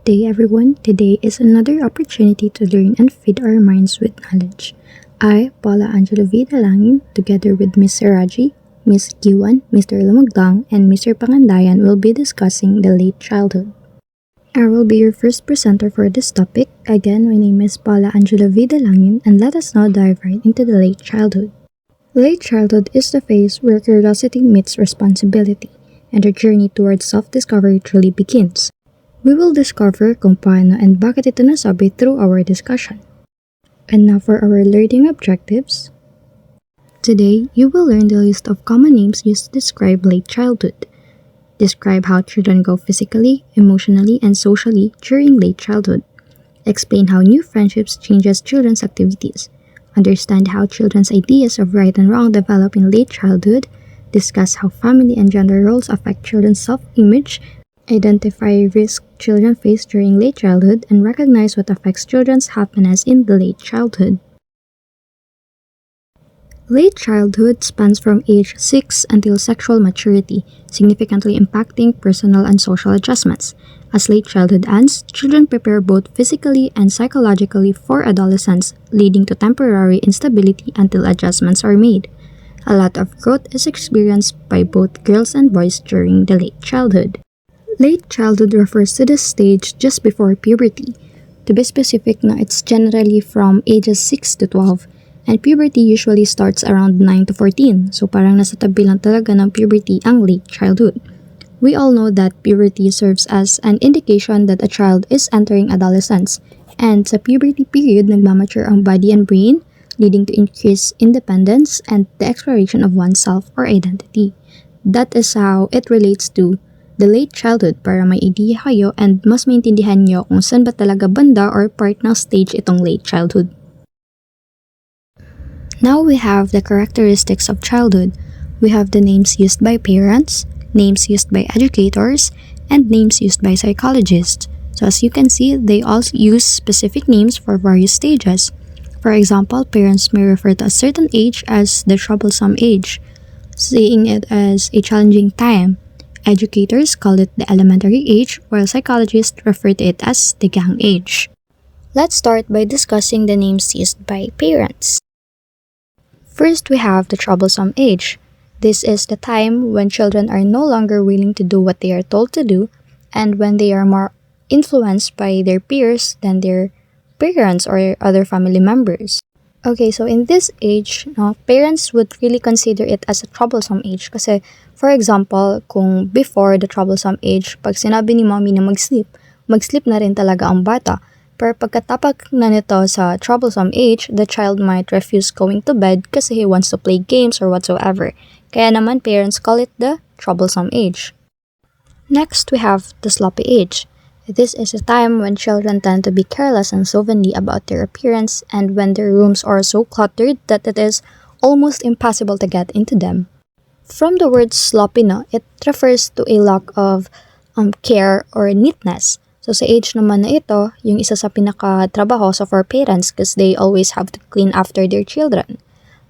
day, everyone. Today is another opportunity to learn and feed our minds with knowledge. I, Paula Dalangin, together with Miss Siraji, Miss Guiwan, Mr. Lumogdang, and Mr. Pangandayan will be discussing the late childhood. I will be your first presenter for this topic. Again, my name is Paula Dalangin, and let us now dive right into the late childhood. Late childhood is the phase where curiosity meets responsibility, and the journey towards self-discovery truly begins. We will discover kung paano and bakit ito nasabi through our discussion. And now for our learning objectives. Today, you will learn the list of common names used to describe late childhood. Describe how children grow physically, emotionally, and socially during late childhood. Explain how new friendships changes children's activities. Understand how children's ideas of right and wrong develop in late childhood. Discuss how family and gender roles affect children's self-image. Identify risks children face during late childhood and recognize what affects children's happiness in the late childhood. Late childhood spans from age 6 until sexual maturity, significantly impacting personal and social adjustments. As late childhood ends, children prepare both physically and psychologically for adolescence, leading to temporary instability until adjustments are made. A lot of growth is experienced by both girls and boys during the late childhood. Late childhood refers to the stage just before puberty. To be specific, it's generally from ages 6 to 12, and puberty usually starts around 9 to 14, so parang nasa tabi lang talaga ng puberty ang late childhood. We all know that puberty serves as an indication that a child is entering adolescence, and sa puberty period, nagmamature ang body and brain, leading to increased independence and the exploration of oneself or identity. That is how it relates to the late childhood para may idea kayo and mas maintindihan nyo kung saan ba talaga banda or part ng stage itong late childhood. Now we have the characteristics of childhood. We have the names used by parents, names used by educators, and names used by psychologists. So as you can see, they all use specific names for various stages. For example, parents may refer to a certain age as the troublesome age, seeing it as a challenging time. Educators call it the elementary age, while psychologists refer to it as the gang age. Let's start by discussing the names used by parents. First, we have the troublesome age. This is the time when children are no longer willing to do what they are told to do, and when they are more influenced by their peers than their parents or other family members. Okay, so in this age, parents would really consider it as a troublesome age kasi, for example, kung before the troublesome age, pag sinabi ni mommy na mag-sleep na rin talaga ang bata. Pero pagkatapak na nito sa troublesome age, the child might refuse going to bed kasi he wants to play games or whatsoever. Kaya naman parents call it the troublesome age. Next, we have the sloppy age. This is a time when children tend to be careless and slovenly about their appearance and when their rooms are so cluttered that it is almost impossible to get into them. From the word sloppy, it refers to a lack of care or neatness. So sa age naman na ito, yung isa sa pinaka-trabaho sa for parents because they always have to clean after their children.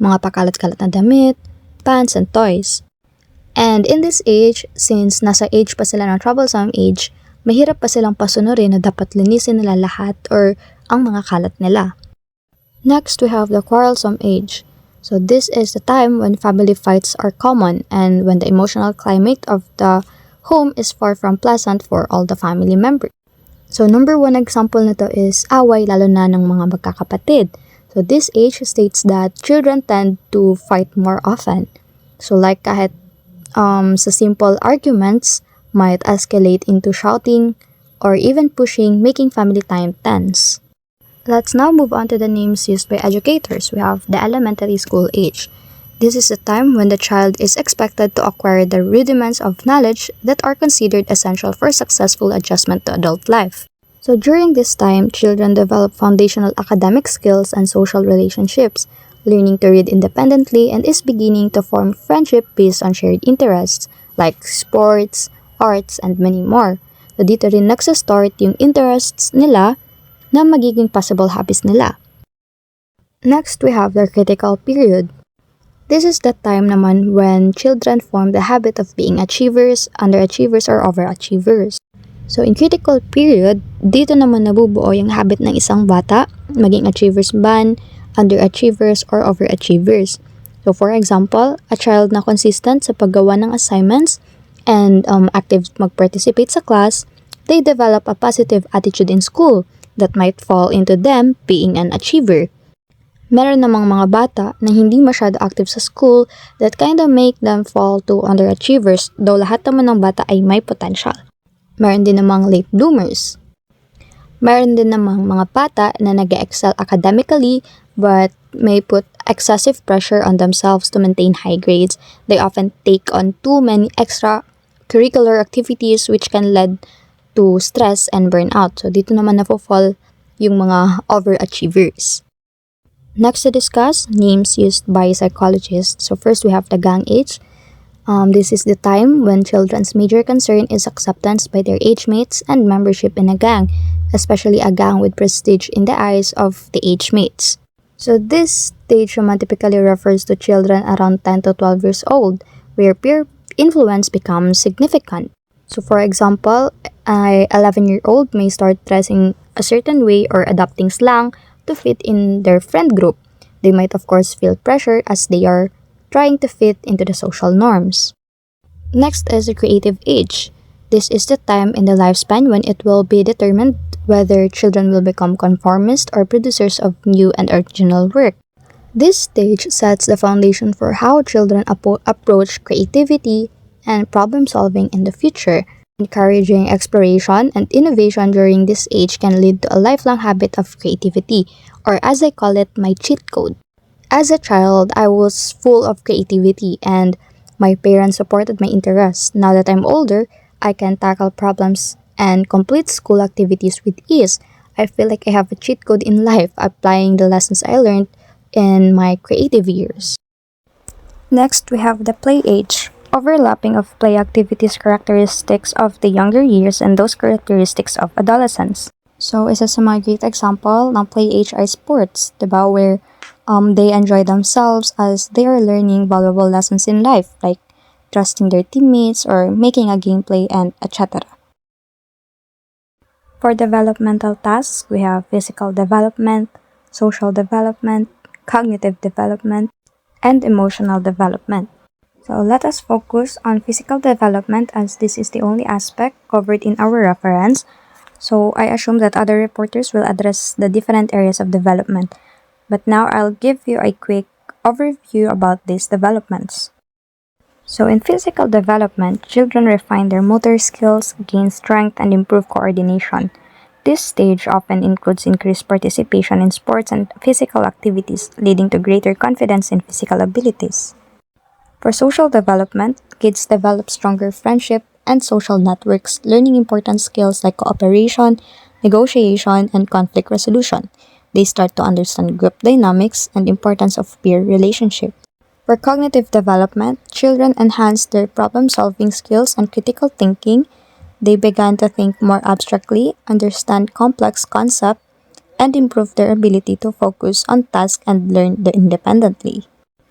Mga pakalat-kalat na damit, pants, and toys. And in this age, since nasa age pa sila ng troublesome age, mahirap pa silang pasunurin na dapat linisin nila lahat or ang mga kalat nila. Next, we have the quarrelsome age. So this is the time when family fights are common and when the emotional climate of the home is far from pleasant for all the family members. So number one example nito is away lalo na ng mga magkakapatid. So this age states that children tend to fight more often. So like kahit sa simple arguments might escalate into shouting or even pushing, making family time tense. Let's now move on to the names used by educators. We have the elementary school age. This is the time when the child is expected to acquire the rudiments of knowledge that are considered essential for successful adjustment to adult life. So during this time, children develop foundational academic skills and social relationships, learning to read independently and is beginning to form friendship based on shared interests like sports, arts, and many more. So dito rin nagsastart yung interests nila na magiging possible hobbies nila. Next, we have the critical period. This is the time naman when children form the habit of being achievers, underachievers, or overachievers. So in critical period, dito naman nabubuo yung habit ng isang bata, maging achievers man, underachievers, or overachievers. So for example, a child na consistent sa paggawa ng assignments and active mag-participate sa class, they develop a positive attitude in school that might fall into them being an achiever. Meron namang mga bata na hindi masyado active sa school that kinda make them fall to underachievers, though lahat naman ng bata ay may potential. Meron din namang late bloomers. Meron din namang mga bata na nag-excel academically but may put excessive pressure on themselves to maintain high grades. They often take on too many extracurricular activities which can lead to stress and burnout. So dito naman nafo-fall yung mga overachievers. Next to discuss, names used by psychologists. So first we have the gang age. This is the time when children's major concern is acceptance by their age mates and membership in a gang, especially a gang with prestige in the eyes of the age mates. So this stage naman typically refers to children around 10 to 12 years old, where peer influence becomes significant. So for example, an 11-year-old may start dressing a certain way or adopting slang to fit in their friend group. They might of course feel pressure as they are trying to fit into the social norms. Next is the creative age. This is the time in the lifespan when it will be determined whether children will become conformists or producers of new and original work. This stage sets the foundation for how children approach creativity and problem solving in the future. Encouraging exploration and innovation during this age can lead to a lifelong habit of creativity, or as I call it, my cheat code. As a child, I was full of creativity and my parents supported my interests. Now that I'm older, I can tackle problems and complete school activities with ease. I feel like I have a cheat code in life, applying the lessons I learned in my creative years. Next, we have the play age. Overlapping of play activities characteristics of the younger years and those characteristics of adolescence. So, isa sa mga great example ng play age ay sports, diba? Where they enjoy themselves as they are learning valuable lessons in life, like trusting their teammates or making a gameplay and etc. For developmental tasks, we have physical development, social development, cognitive development, and emotional development. So let us focus on physical development as this is the only aspect covered in our reference. So I assume that other reporters will address the different areas of development. But now I'll give you a quick overview about these developments. So in physical development, children refine their motor skills, gain strength, and improve coordination. This stage often includes increased participation in sports and physical activities, leading to greater confidence in physical abilities. For social development, kids develop stronger friendship and social networks, learning important skills like cooperation, negotiation, and conflict resolution. They start to understand group dynamics and importance of peer relationship. For cognitive development, children enhance their problem-solving skills and critical thinking. They began to think more abstractly, understand complex concepts, and improve their ability to focus on tasks and learn independently.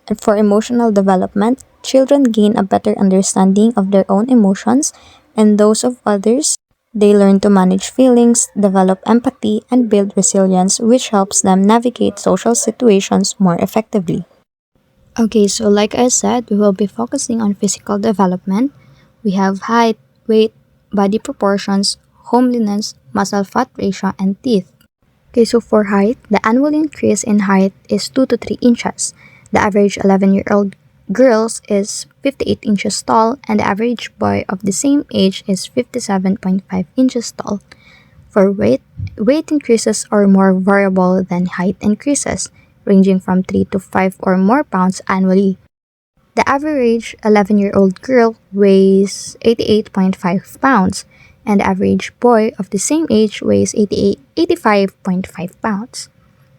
And for emotional development, children gain a better understanding of their own emotions and those of others. They learn to manage feelings, develop empathy, and build resilience, which helps them navigate social situations more effectively. Okay, so like I said, we will be focusing on physical development. We have height, weight, body proportions, homeliness, muscle fat ratio, and teeth. Okay, so for height, the annual increase in height is 2 to 3 inches. The average 11-year-old girls is 58 inches tall, and the average boy of the same age is 57.5 inches tall. For weight increases are more variable than height increases, ranging from 3 to 5 or more pounds annually. The average 11-year-old girl weighs 88.5 pounds, and the average boy of the same age weighs 85.5 pounds.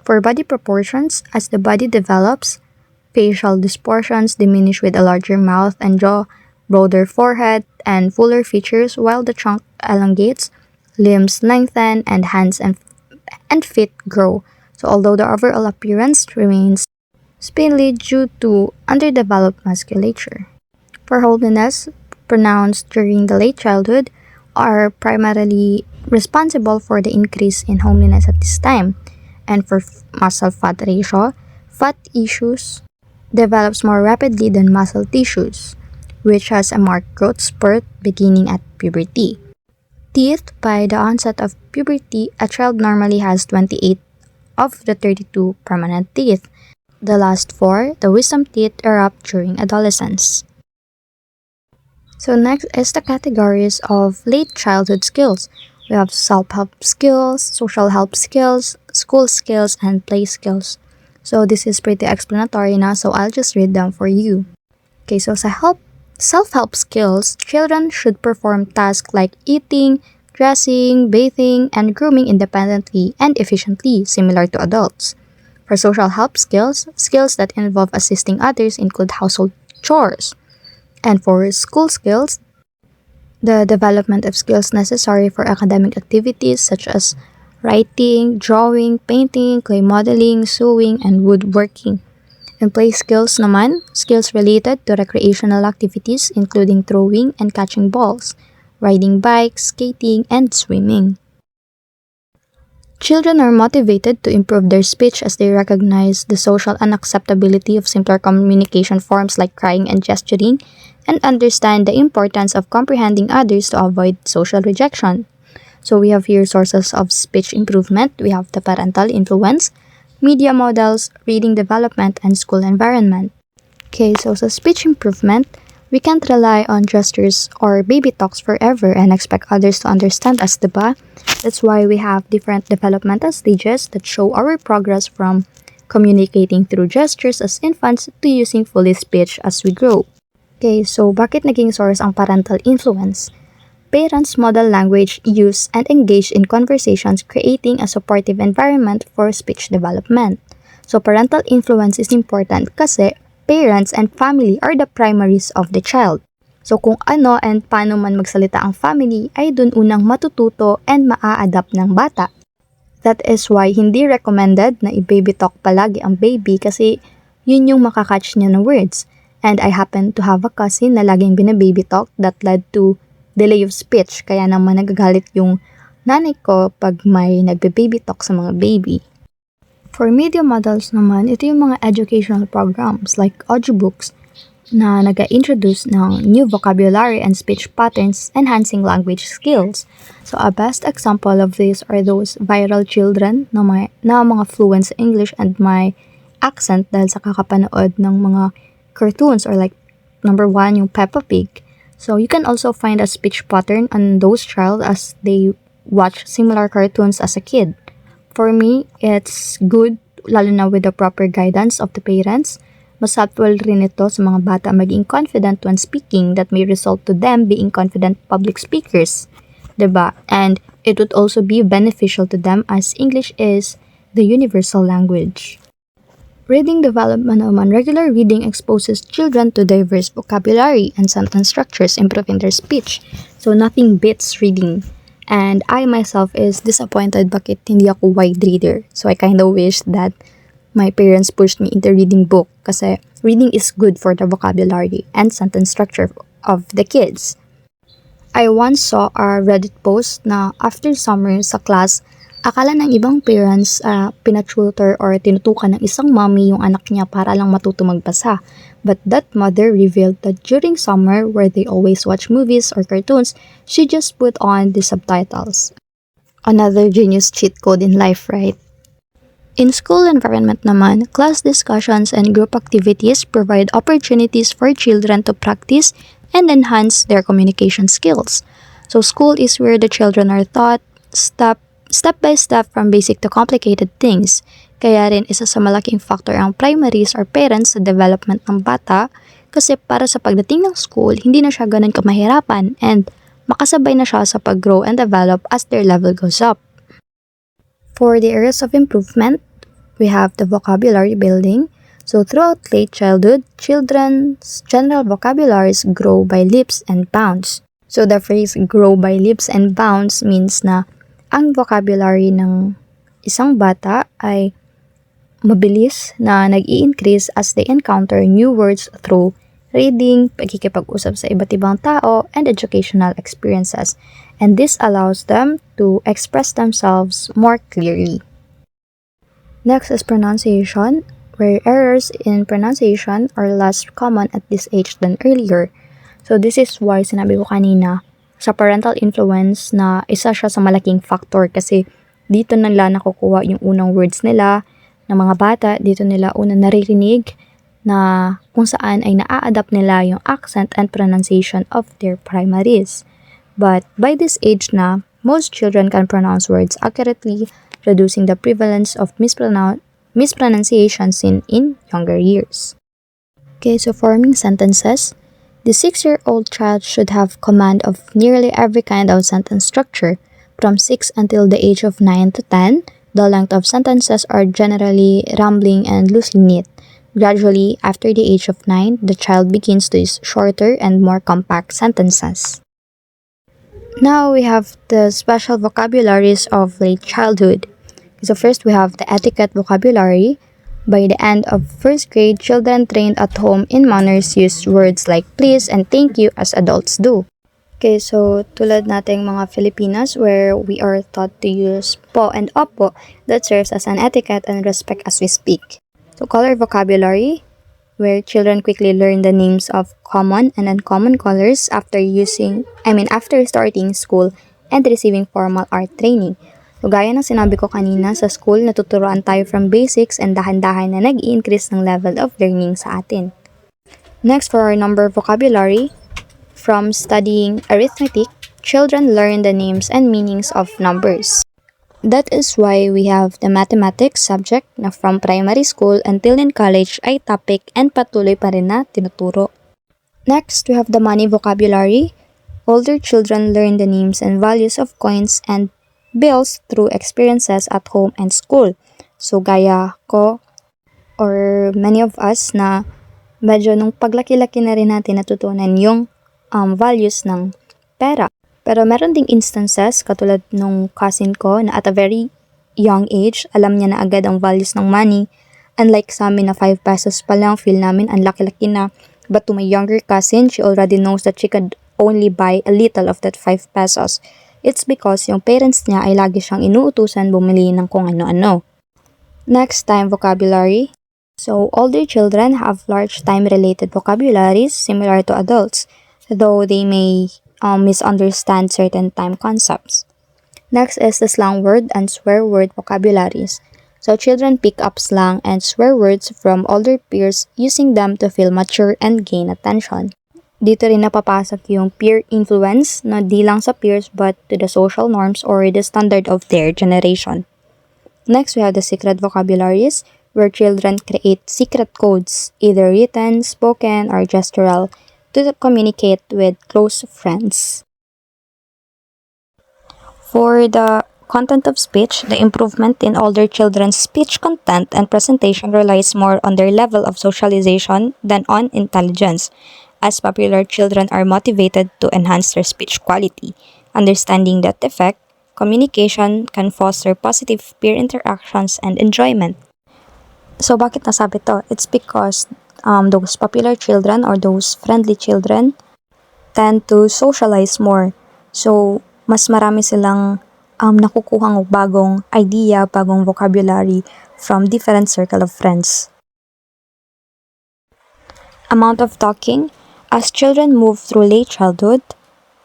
For body proportions, as the body develops, facial distortions diminish with a larger mouth and jaw, broader forehead, and fuller features, while the trunk elongates, limbs lengthen, and hands and feet grow. So although the overall appearance remains spindly due to underdeveloped musculature. For holiness, pronounced during the late childhood, are primarily responsible for the increase in homeliness at this time. And for muscle fat ratio, fat tissues develops more rapidly than muscle tissues, which has a marked growth spurt beginning at puberty. Teeth, by the onset of puberty, a child normally has 28 of the 32 permanent teeth. The last 4, the wisdom teeth, erupt during adolescence. So next is the categories of late childhood skills. We have self-help skills, social help skills, school skills, and play skills. So this is pretty explanatory na, so I'll just read them for you. Okay, so self-help skills, children should perform tasks like eating, dressing, bathing, and grooming independently and efficiently, similar to adults. For social help skills, skills that involve assisting others include household chores. And for school skills, the development of skills necessary for academic activities such as writing, drawing, painting, clay modeling, sewing, and woodworking. And play skills naman, skills related to recreational activities including throwing and catching balls, riding bikes, skating, and swimming. Children are motivated to improve their speech as they recognize the social unacceptability of simpler communication forms like crying and gesturing, and understand the importance of comprehending others to avoid social rejection. So we have here sources of speech improvement. We have the parental influence, media models, reading development, and school environment. Okay, so sa speech improvement, we can't rely on gestures or baby talks forever and expect others to understand us, diba? That's why we have different developmental stages that show our progress from communicating through gestures as infants to using fully speech as we grow. Okay, so bakit naging source ang parental influence? Parents model language use and engage in conversations, creating a supportive environment for speech development. So parental influence is important kasi parents and family are the primaries of the child. So kung ano and paano man magsalita ang family ay dun unang matututo and maa-adapt ng bata. That is why hindi recommended na i-baby talk palagi ang baby kasi yun yung makakatch niya ng words. And I happen to have a cousin na laging binababy talk that led to delay of speech, kaya naman nagagalit yung nanay ko pag may nagbe-baby talk sa mga baby. For media models naman, ito yung mga educational programs like audiobooks na nag-introduce ng new vocabulary and speech patterns, enhancing language skills. So a best example of this are those viral children na mga fluent sa English and may accent dahil sa kakapanood ng mga cartoons or like number 1 yung Peppa Pig. So you can also find a speech pattern on those child as they watch similar cartoons as a kid. For me, it's good lalo na with the proper guidance of the parents. Mas helpful rin ito sa mga bata maging confident when speaking that may result to them being confident public speakers. Diba? And it would also be beneficial to them as English is the universal language. Reading development naman, regular reading exposes children to diverse vocabulary and sentence structures, improving their speech. So nothing beats reading. And I myself is disappointed bakit hindi ako wide reader. So I kind of wish that my parents pushed me into reading book kasi reading is good for the vocabulary and sentence structure of the kids. I once saw a Reddit post na after summer sa class, akala ng ibang parents pinatutor or tinutukan ng isang mommy yung anak niya para lang matuto magbasa. But that mother revealed that during summer where they always watch movies or cartoons, she just put on the subtitles. Another genius cheat code in life, right? In school environment naman, class discussions and group activities provide opportunities for children to practice and enhance their communication skills. So school is where the children are taught step by step from basic to complicated things. Kaya rin isa sa malaking factor ang primaries or parents sa development ng bata kasi para sa pagdating ng school, hindi na siya ganun kamahirapan and makasabay na siya sa pag-grow and develop as their level goes up. For the areas of improvement, we have the vocabulary building. So throughout late childhood, children's general vocabularies grow by leaps and bounds. So the phrase grow by leaps and bounds means na ang vocabulary ng isang bata ay mabilis na nag-i-increase as they encounter new words through reading, pagkikipag-usap sa iba't ibang tao, and educational experiences. And this allows them to express themselves more clearly. Next is pronunciation, where errors in pronunciation are less common at this age than earlier. So this is why sinabi ko kanina, sa parental influence na isa siya sa malaking factor kasi dito nila nakukuha yung unang words nila ng mga bata, dito nila unang naririnig na kung saan ay naa-adapt nila yung accent and pronunciation of their primaries. But by this age na, most children can pronounce words accurately, reducing the prevalence of mispronunciation seen in younger years. Okay, so forming sentences. The 6-year-old child should have command of nearly every kind of sentence structure. From 6 until the age of 9 to 10, the length of sentences are generally rambling and loosely knit. Gradually, after the age of 9, the child begins to use shorter and more compact sentences. Now we have the special vocabularies of late childhood. So first we have the etiquette vocabulary. By the end of first grade, children trained at home in manners use words like please and thank you as adults do. Okay, so tulad nating mga Filipinas where we are taught to use po and opo that serves as an etiquette and respect as we speak. So color vocabulary, where children quickly learn the names of common and uncommon colors after starting school and receiving formal art training. So gaya ng sinabi ko kanina, sa school natuturuan tayo from basics and dahan-dahan na nag-i-increase ng level of learning sa atin. Next, for our number vocabulary, from studying arithmetic, children learn the names and meanings of numbers. That is why we have the mathematics subject na from primary school until in college ay topic and patuloy pa rin na tinuturo. Next, we have the money vocabulary. Older children learn the names and values of coins and bills through experiences at home and school. So gaya ko or many of us na medyo nung paglaki-laki na rin natin natutunan yung values ng pera. Pero meron ding instances katulad nung cousin ko na at a very young age, alam niya na agad ang values ng money. Unlike sa amin na 5 pesos pa lang, feel namin ang laki-laki na. But to my younger cousin, she already knows that she could only buy a little of that 5 pesos. It's because yung parents niya ay lagi siyang inuutusan bumili ng kung ano-ano. Next, time vocabulary. So, older children have large time-related vocabularies similar to adults, though they may misunderstand certain time concepts. Next is the slang word and swear word vocabularies. So, children pick up slang and swear words from older peers using them to feel mature and gain attention. Dito rin napapasok yung peer influence na di lang sa peers but to the social norms or the standard of their generation. Next, we have the secret vocabularies where children create secret codes, either written, spoken, or gestural, to communicate with close friends. For the content of speech, the improvement in older children's speech content and presentation relies more on their level of socialization than on intelligence. As popular children are motivated to enhance their speech quality. Understanding that effect, communication can foster positive peer interactions and enjoyment. So bakit nasabi to? It's because those popular children or those friendly children tend to socialize more. So mas marami silang nakukuhang bagong idea, bagong vocabulary from different circle of friends. Amount of talking. As children move through late childhood,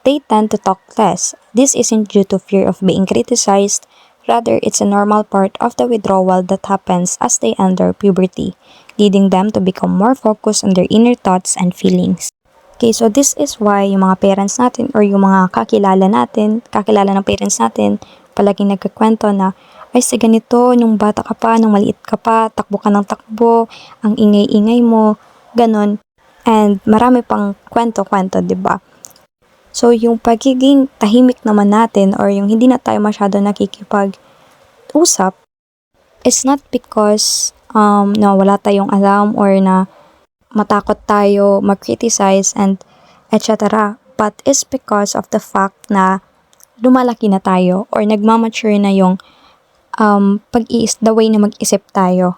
they tend to talk less. This isn't due to fear of being criticized, rather it's a normal part of the withdrawal that happens as they enter puberty, leading them to become more focused on their inner thoughts and feelings. Okay, so this is why yung mga parents natin or yung mga kakilala ng parents natin, palaging nagkakwento na, ay sa ganito, nung bata ka pa, nung maliit ka pa, takbo ka ng takbo, ang ingay-ingay mo, ganon. And marami pang kwento-kwento, diba? So, yung pagiging tahimik naman natin or yung hindi na tayo masyado nakikipag-usap is not because na wala tayong alam or na matakot tayo mag-criticize and etc. But it's because of the fact na lumalaki na tayo or nagmamature na yung the way na mag-isip tayo.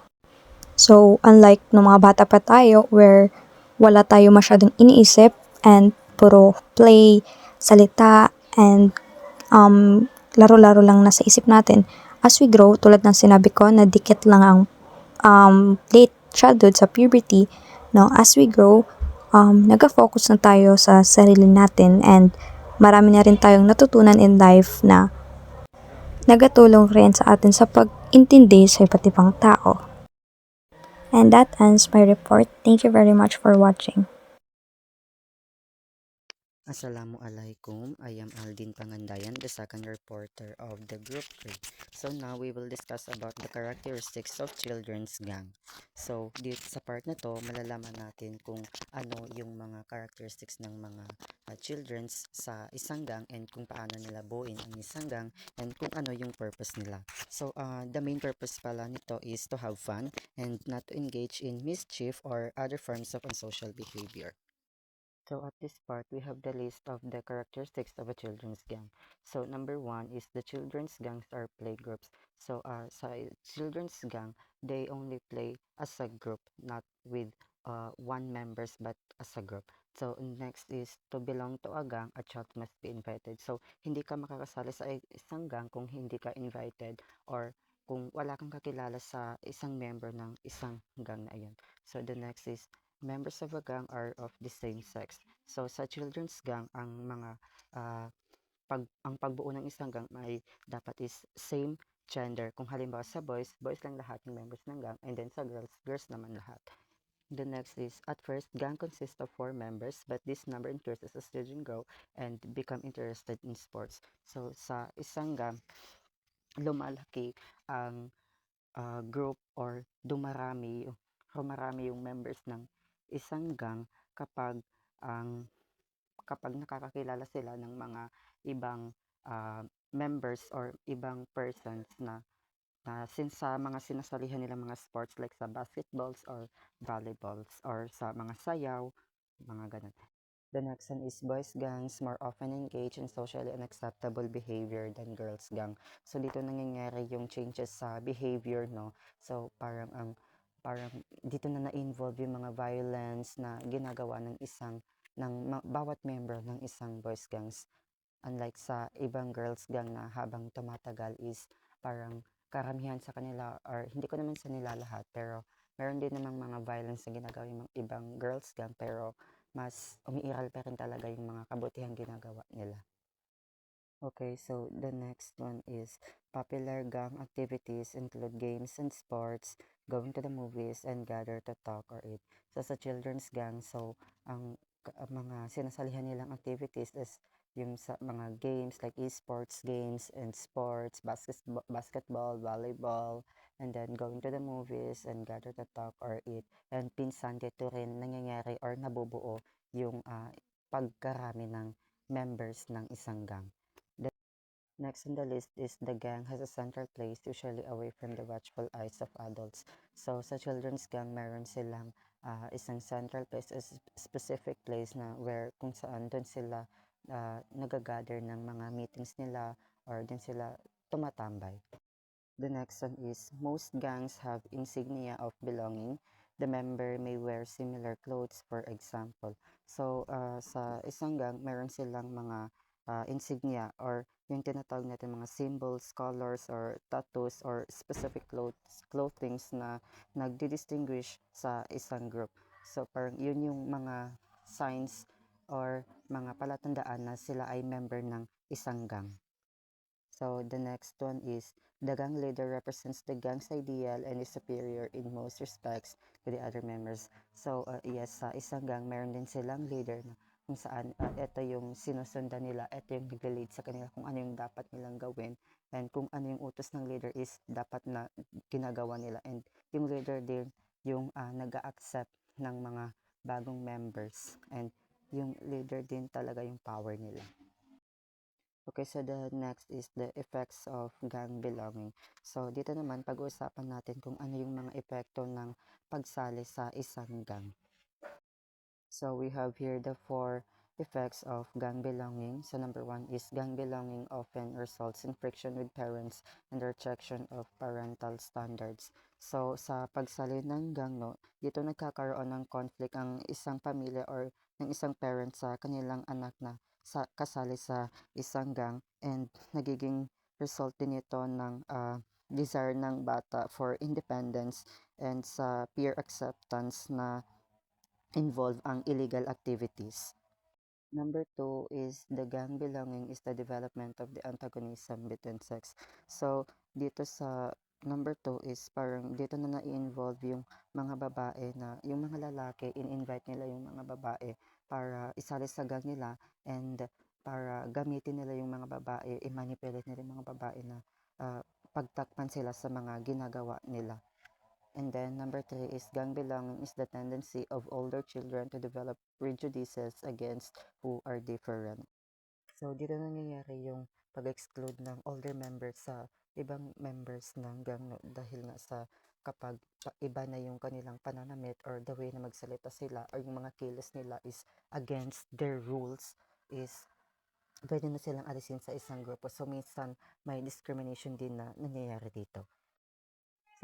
So, unlike nung mga bata pa tayo where wala tayo masyadong iniisip and puro play, salita, and laro-laro lang nasa isip natin. As we grow, tulad ng sinabi ko, na dikit lang ang late childhood sa puberty, no, as we grow, nag-focus na tayo sa sarili natin and marami na rin tayong natutunan in life na nagatulong rin sa atin sa pag-intindi sa iba't ibang tao. And that ends my report. Thank you very much for watching. Assalamualaikum. I am Aldin Pangandayan, the second reporter of the Group 3. So now we will discuss about the characteristics of children's gang. So dito sa part na to, malalaman natin kung ano yung mga characteristics ng mga children's sa isang gang and kung paano nila buuin ang isang gang and kung ano yung purpose nila. So the main purpose pala nito is to have fun and not to engage in mischief or other forms of unsocial behavior. So at this part, we have the list of the characteristics of a children's gang. So number one is the children's gangs are play groups. So sa children's gang, they only play as a group, not with one members, but as a group. So next is to belong to a gang, a child must be invited. So hindi ka makakasali sa isang gang kung hindi ka invited or kung wala kang kakilala sa isang member ng isang gang na iyon. So the next is members of a gang are of the same sex. So sa children's gang, ang mga ah, ang pagbuo ng isang gang ay dapat is same gender. Kung halimbawa sa boys, boys lang lahat ng members ng gang, and then sa girls, girls naman lahat. The next is, at first, gang consists of 4 members, but this number increases as children grow and become interested in sports. So sa isang gang, lumalaki ang group or rumarami yung members ng isang gang kapag ang kapag nakakakilala sila ng mga ibang members or ibang persons na since sa mga sinasalihan nila mga sports like sa basketballs or volleyballs or sa mga sayaw, mga ganun. The next one is boys gangs more often engage in socially unacceptable behavior than girls gang. So dito nangyayari yung changes sa behavior, no? So parang dito na-involve yung mga violence na ginagawa ng bawat member ng isang boys gangs. Unlike sa ibang girls gang na habang tumatagal is parang karamihan sa kanila or hindi ko naman sa nila lahat pero meron din namang mga violence na ginagawa yung mga ibang girls gang pero mas umiiral pa rin talaga yung mga kabutihang ginagawa nila. Okay, so the next one is popular gang activities include games and sports, going to the movies, and gather to talk or eat. So sa children's gang, so ang mga sinasalihan nilang activities is yung sa mga games like esports games and sports, basketball, volleyball, and then going to the movies and gather to talk or eat. And pinsan dito rin nangyayari or nabubuo yung pagkarami ng members ng isang gang. Next on the list is the gang has a central place, usually away from the watchful eyes of adults. So sa children's gang, meron silang isang central place, a specific place na where kung saan doon sila nagagather ng mga meetings nila or doon sila tumatambay. The next one is most gangs have insignia of belonging. The member may wear similar clothes, for example. So, sa isang gang, meron silang mga insignia or yung tinatawag natin mga symbols, colors, or tattoos, or specific clothings na nagdi-distinguish sa isang group. So, parang yun yung mga signs or mga palatandaan na sila ay member ng isang gang. So the next one is the gang leader represents the gang's ideal and is superior in most respects to the other members. So yes, sa isang gang meron din silang leader na kung saan ito yung sinusundan nila, ito yung nag-lead sa kanila kung ano yung dapat nilang gawin and kung ano yung utos ng leader is dapat na ginagawa nila and yung leader din yung nag-accept ng mga bagong members and yung leader din talaga yung power nila. Okay, so the next is the effects of gang belonging. So, dito naman, pag-uusapan natin kung ano yung mga epekto ng pagsali sa isang gang. So, we have here the four effects of gang belonging. So number one is gang belonging often results in friction with parents and the rejection of parental standards. So sa pagsali ng gang, no, dito nagkakaroon ng conflict ang isang pamilya or ng isang parent sa kanilang anak na kasali sa isang gang, and nagiging result din ito ng desire ng bata for independence and sa peer acceptance na involve ang illegal activities. Number two is the gang belonging is the development of the antagonism between sex. So, dito sa number two is parang dito na na-involve yung mga babae na yung mga lalaki, in-invite nila yung mga babae para isali sa gang nila, and para gamitin nila yung mga babae, i-manipulate nila yung mga babae na uh, pagtakpan sila sa mga ginagawa nila. And then number three is gang belonging is the tendency of older children to develop prejudices against who are different. So dito nangyayari yung pag-exclude ng older members sa ibang members ng gang, no, dahil nga sa kapag iba na yung kanilang pananamit or the way na magsalita sila or yung mga kilos nila is against their rules, is pwede na silang alisin sa isang grupo. So minsan may discrimination din na nangyayari dito.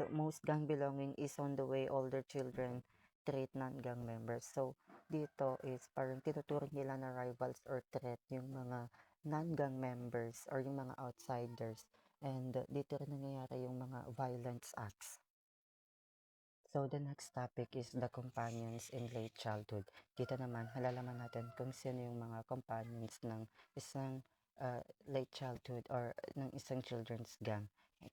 So most gang belonging is on the way older children treat non-gang members. So dito is parang tinuturing nila na rivals or threat yung mga non-gang members or yung mga outsiders. And dito rin nangyayari yung mga violence acts. So the next topic is the companions in late childhood. Dito naman, halalaman natin kung sino yung mga companions ng isang late childhood or ng isang children's gang.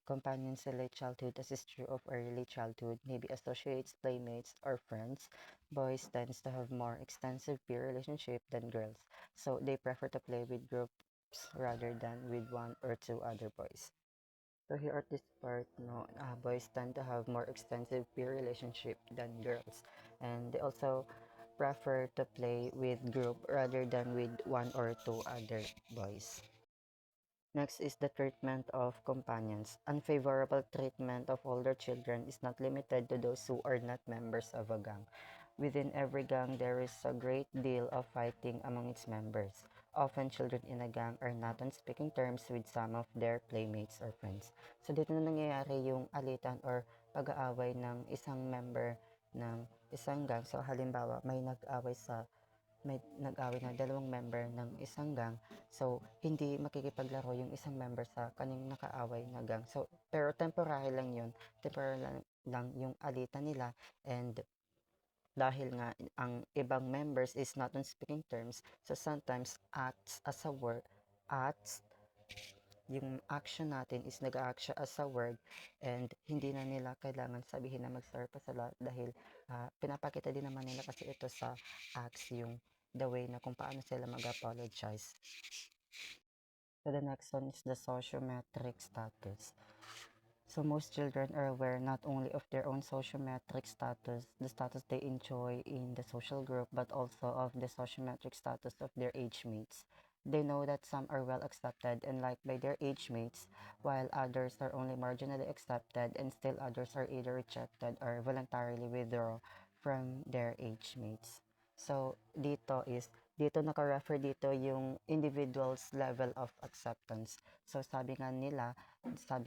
Companions in late childhood, as is true of early childhood, maybe associates, playmates, or friends. Boys tends to have more extensive peer relationship than girls, so they prefer to play with groups rather than with one or two other boys. So here at this part, no, boys tend to have more extensive peer relationship than girls, and they also prefer to play with group rather than with one or two other boys. Next is the treatment of companions. Unfavorable treatment of older children is not limited to those who are not members of a gang. Within every gang, there is a great deal of fighting among its members. Often, children in a gang are not on speaking terms with some of their playmates or friends. So, dito na nangyayari yung alitan or pag-aaway ng isang member ng isang gang. So, halimbawa, may nag-away na dalawang member ng isang gang, so hindi makikipaglaro yung isang member sa kanyang nakaaway na gang. So pero temporary lang yun, temporary lang yung alitan nila, and dahil nga ang ibang members is not on speaking terms, so sometimes acts as a word, acts yung action natin is nag-a-act siya as a word, and hindi na nila kailangan sabihin na mag-sorry pa sila dahil pinapakita din naman nila kasi ito sa acts yung the way na kung paano sila mag-apologize. So the next one is the sociometric status. So most children are aware not only of their own sociometric status, the status they enjoy in the social group, but also of the sociometric status of their age mates. They know that some are well accepted and liked by their age mates, while others are only marginally accepted, and still others are either rejected or voluntarily withdraw from their age mates. So dito naka-refer dito yung individual's level of acceptance. So sabi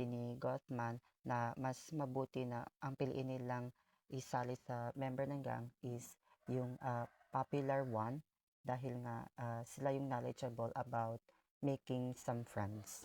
ni Gottman na mas mabuti na ang piliin nilang isali sa member ng gang is yung popular one, dahil nga sila yung knowledgeable about making some friends.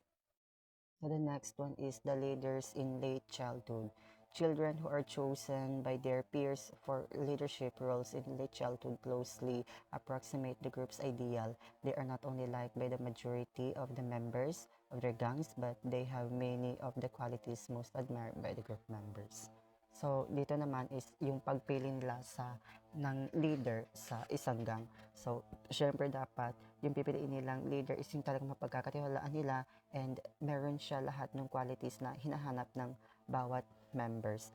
So the next one is the leaders in late childhood. Children who are chosen by their peers for leadership roles in late childhood closely approximate the group's ideal. They are not only liked by the majority of the members of their gangs, but they have many of the qualities most admired by the group members. So, dito naman is yung pagpili nila ng leader sa isang gang. So, syempre dapat yung pipiliin nilang leader is yung talagang mapagkakatiwalaan nila, and meron siya lahat ng qualities na hinahanap ng bawat members.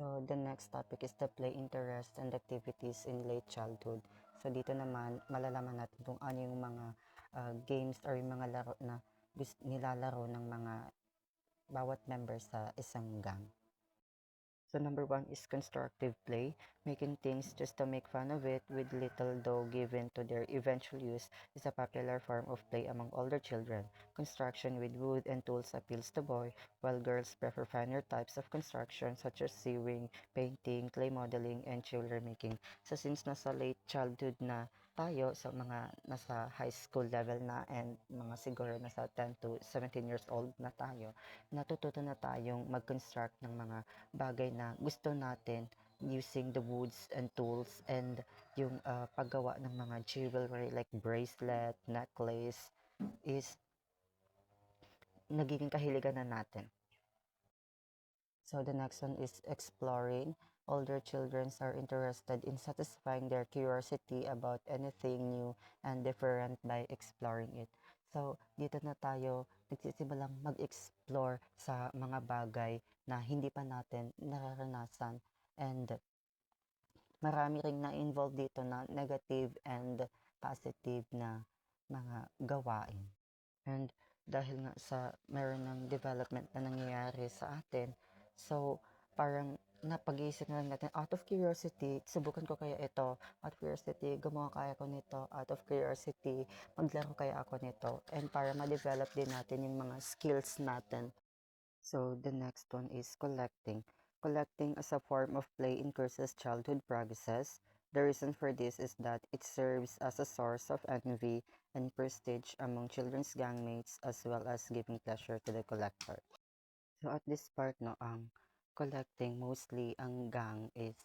So, the next topic is the play interest and activities in late childhood. So, dito naman malalaman natin kung ano yung mga games or yung mga laro na nilalaro ng mga bawat member sa isang gang. So number one is constructive play. Making things just to make fun of it with little though given to their eventual use is a popular form of play among older children. Construction with wood and tools appeals to boys, while girls prefer finer types of construction such as sewing, painting, clay modeling, and jewelry making. So since nasa late childhood na tayo, sa mga nasa high school level na and mga siguro nasa 10 to 17 years old na tayo, natututo na tayong mag-construct ng mga bagay na gusto natin using the woods and tools and yung paggawa ng mga jewelry like bracelet, necklace is nagiging kahiligan na natin. So the next one is exploring. Older children are interested in satisfying their curiosity about anything new and different by exploring it. So dito na tayo nagsisimulang mag-explore sa mga bagay na hindi pa natin nararanasan and marami ring na-involve dito na negative and positive na mga gawain. And dahil nga sa meron ng development na nangyayari sa atin, so parang napag-iisip na lang natin, out of curiosity, subukan ko kaya ito, out of curiosity, gumawa kaya ako nito, out of curiosity, maglaro kaya ako nito, and para ma-develop din natin yung mga skills natin. So the next one is collecting. Collecting as a form of play increases childhood progresses. The reason for this is that it serves as a source of envy and prestige among children's gangmates as well as giving pleasure to the collector. So at this part no, ang collecting mostly ang gang is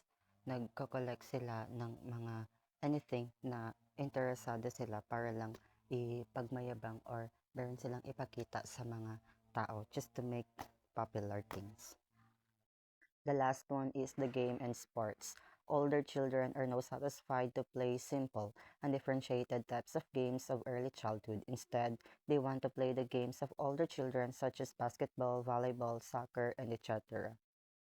nagko-collect sila ng mga anything na interesado sila para lang ipagmayabang or meron silang ipakita sa mga tao just to make popular things. The last one is the game and sports. Older children are now satisfied to play simple, undifferentiated types of games of early childhood. Instead, they want to play the games of older children such as basketball, volleyball, soccer, and etc.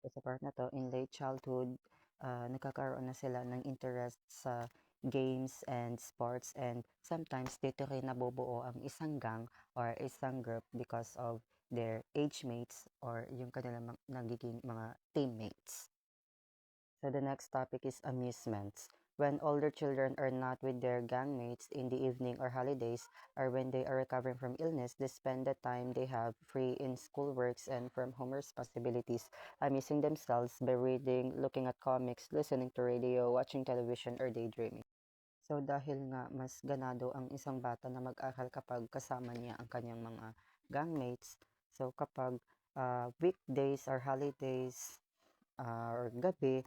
So, sa part na to, in late childhood, nagkakaroon na sila ng interest sa games and sports and sometimes dito rin nabubuo ang isang gang or isang group because of their age mates or yung kanilang nagiging mga teammates. So the next topic is amusements. When older children are not with their gang mates in the evening or holidays, or when they are recovering from illness, they spend the time they have free in schoolworks and from home responsibilities, amusing themselves by reading, looking at comics, listening to radio, watching television, or daydreaming. So dahil nga mas ganado ang isang bata na mag-aral kapag kasama niya ang kanyang mga gangmates, so kapag weekdays or holidays or gabi,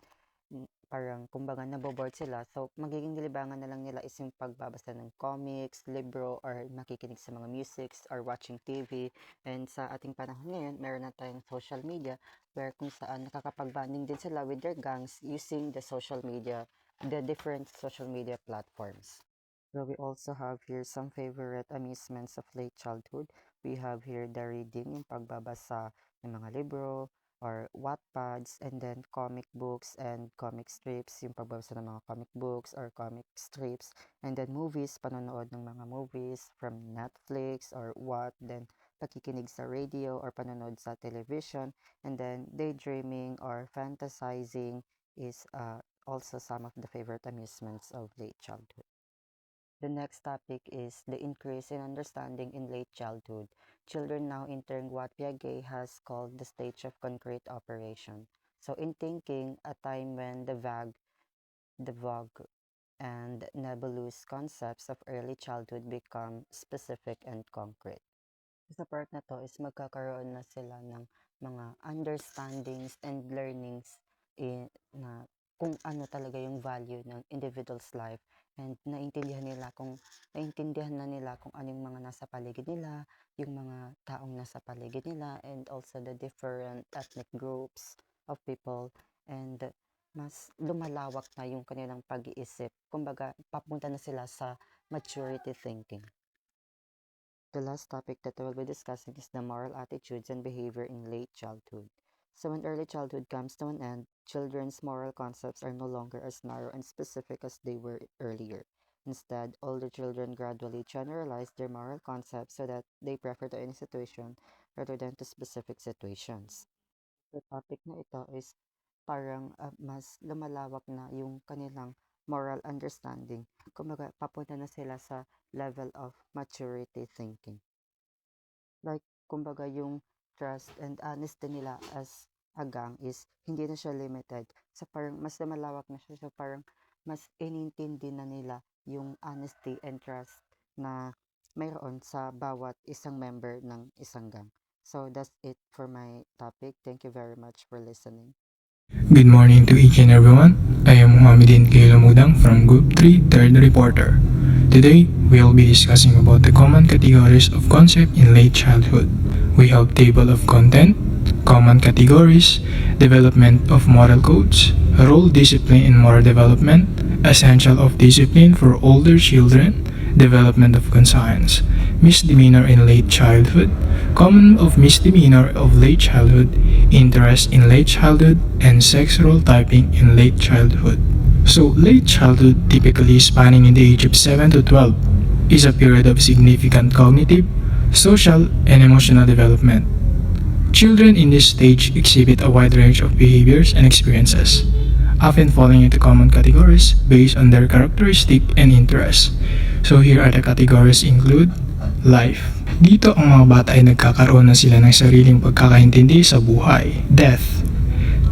parang kumbaga naboboard sila. So, magiging libangan na lang nila is yung pagbabasa ng comics, libro, or makikinig sa mga musics, or watching TV. And sa ating panahon ngayon, meron na tayong social media where kung saan nakakapag-bonding din sila with their gangs using the different social media platforms. So we also have here some favorite amusements of late childhood. We have here the reading, yung pagbabasa ng mga libro or Wattpads, and then comic books and comic strips, yung pagbabasa ng mga comic books or comic strips, and then movies, panonood ng mga movies from Netflix or what, then pakikinig sa radio or panonood sa television, and then daydreaming or fantasizing is also some of the favorite amusements of late childhood. The next topic is the increase in understanding in late childhood. Children now entering what Piaget has called the stage of concrete operation. So in thinking, a time when the vague and nebulous concepts of early childhood become specific and concrete. Sa part na to is magkakaroon na sila ng mga understandings and learnings na kung ano talaga yung value ng individual's life and naintindihan na nila kung ano yung mga nasa paligid nila, yung mga taong nasa paligid nila, and also the different ethnic groups of people, and mas lumalawak na yung kanilang pag-iisip. Kumbaga, papunta na sila sa maturity thinking. The last topic that we'll be discussing is the moral attitudes and behavior in late childhood. So when early childhood comes to an end, children's moral concepts are no longer as narrow and specific as they were earlier. Instead, older children gradually generalize their moral concepts so that they prefer to any situation rather than to specific situations. The topic na ito is parang mas lumalawak na yung kanilang moral understanding. Kumbaga, papunta na sila sa level of maturity thinking. Like, kumbaga, yung trust and honesty nila as a gang is hindi na siya limited. So, parang mas lumalawak na siya. So, parang mas inintindi na nila yung honesty and trust na mayroon sa bawat isang member ng isang gang. So, that's it for my topic. Thank you very much for listening. Good morning to each and everyone. I am Muhammidin Lumogdang from Group 3, Third Reporter. Today, we'll be discussing about the common categories of concept in late childhood. We have table of content, common categories, development of moral codes, role discipline in moral development, essential of discipline for older children, development of conscience, misdemeanor in late childhood, common of misdemeanor of late childhood, interest in late childhood, and sex role typing in late childhood. So, late childhood, typically spanning in the age of 7 to 12, is a period of significant cognitive, social, and emotional development. Children in this stage exhibit a wide range of behaviors and experiences, often falling into common categories based on their characteristic and interests. So here are the categories include life. Dito ang mga bata ay nagkakaroon na sila ng sariling pagkakaintindi sa buhay. Death.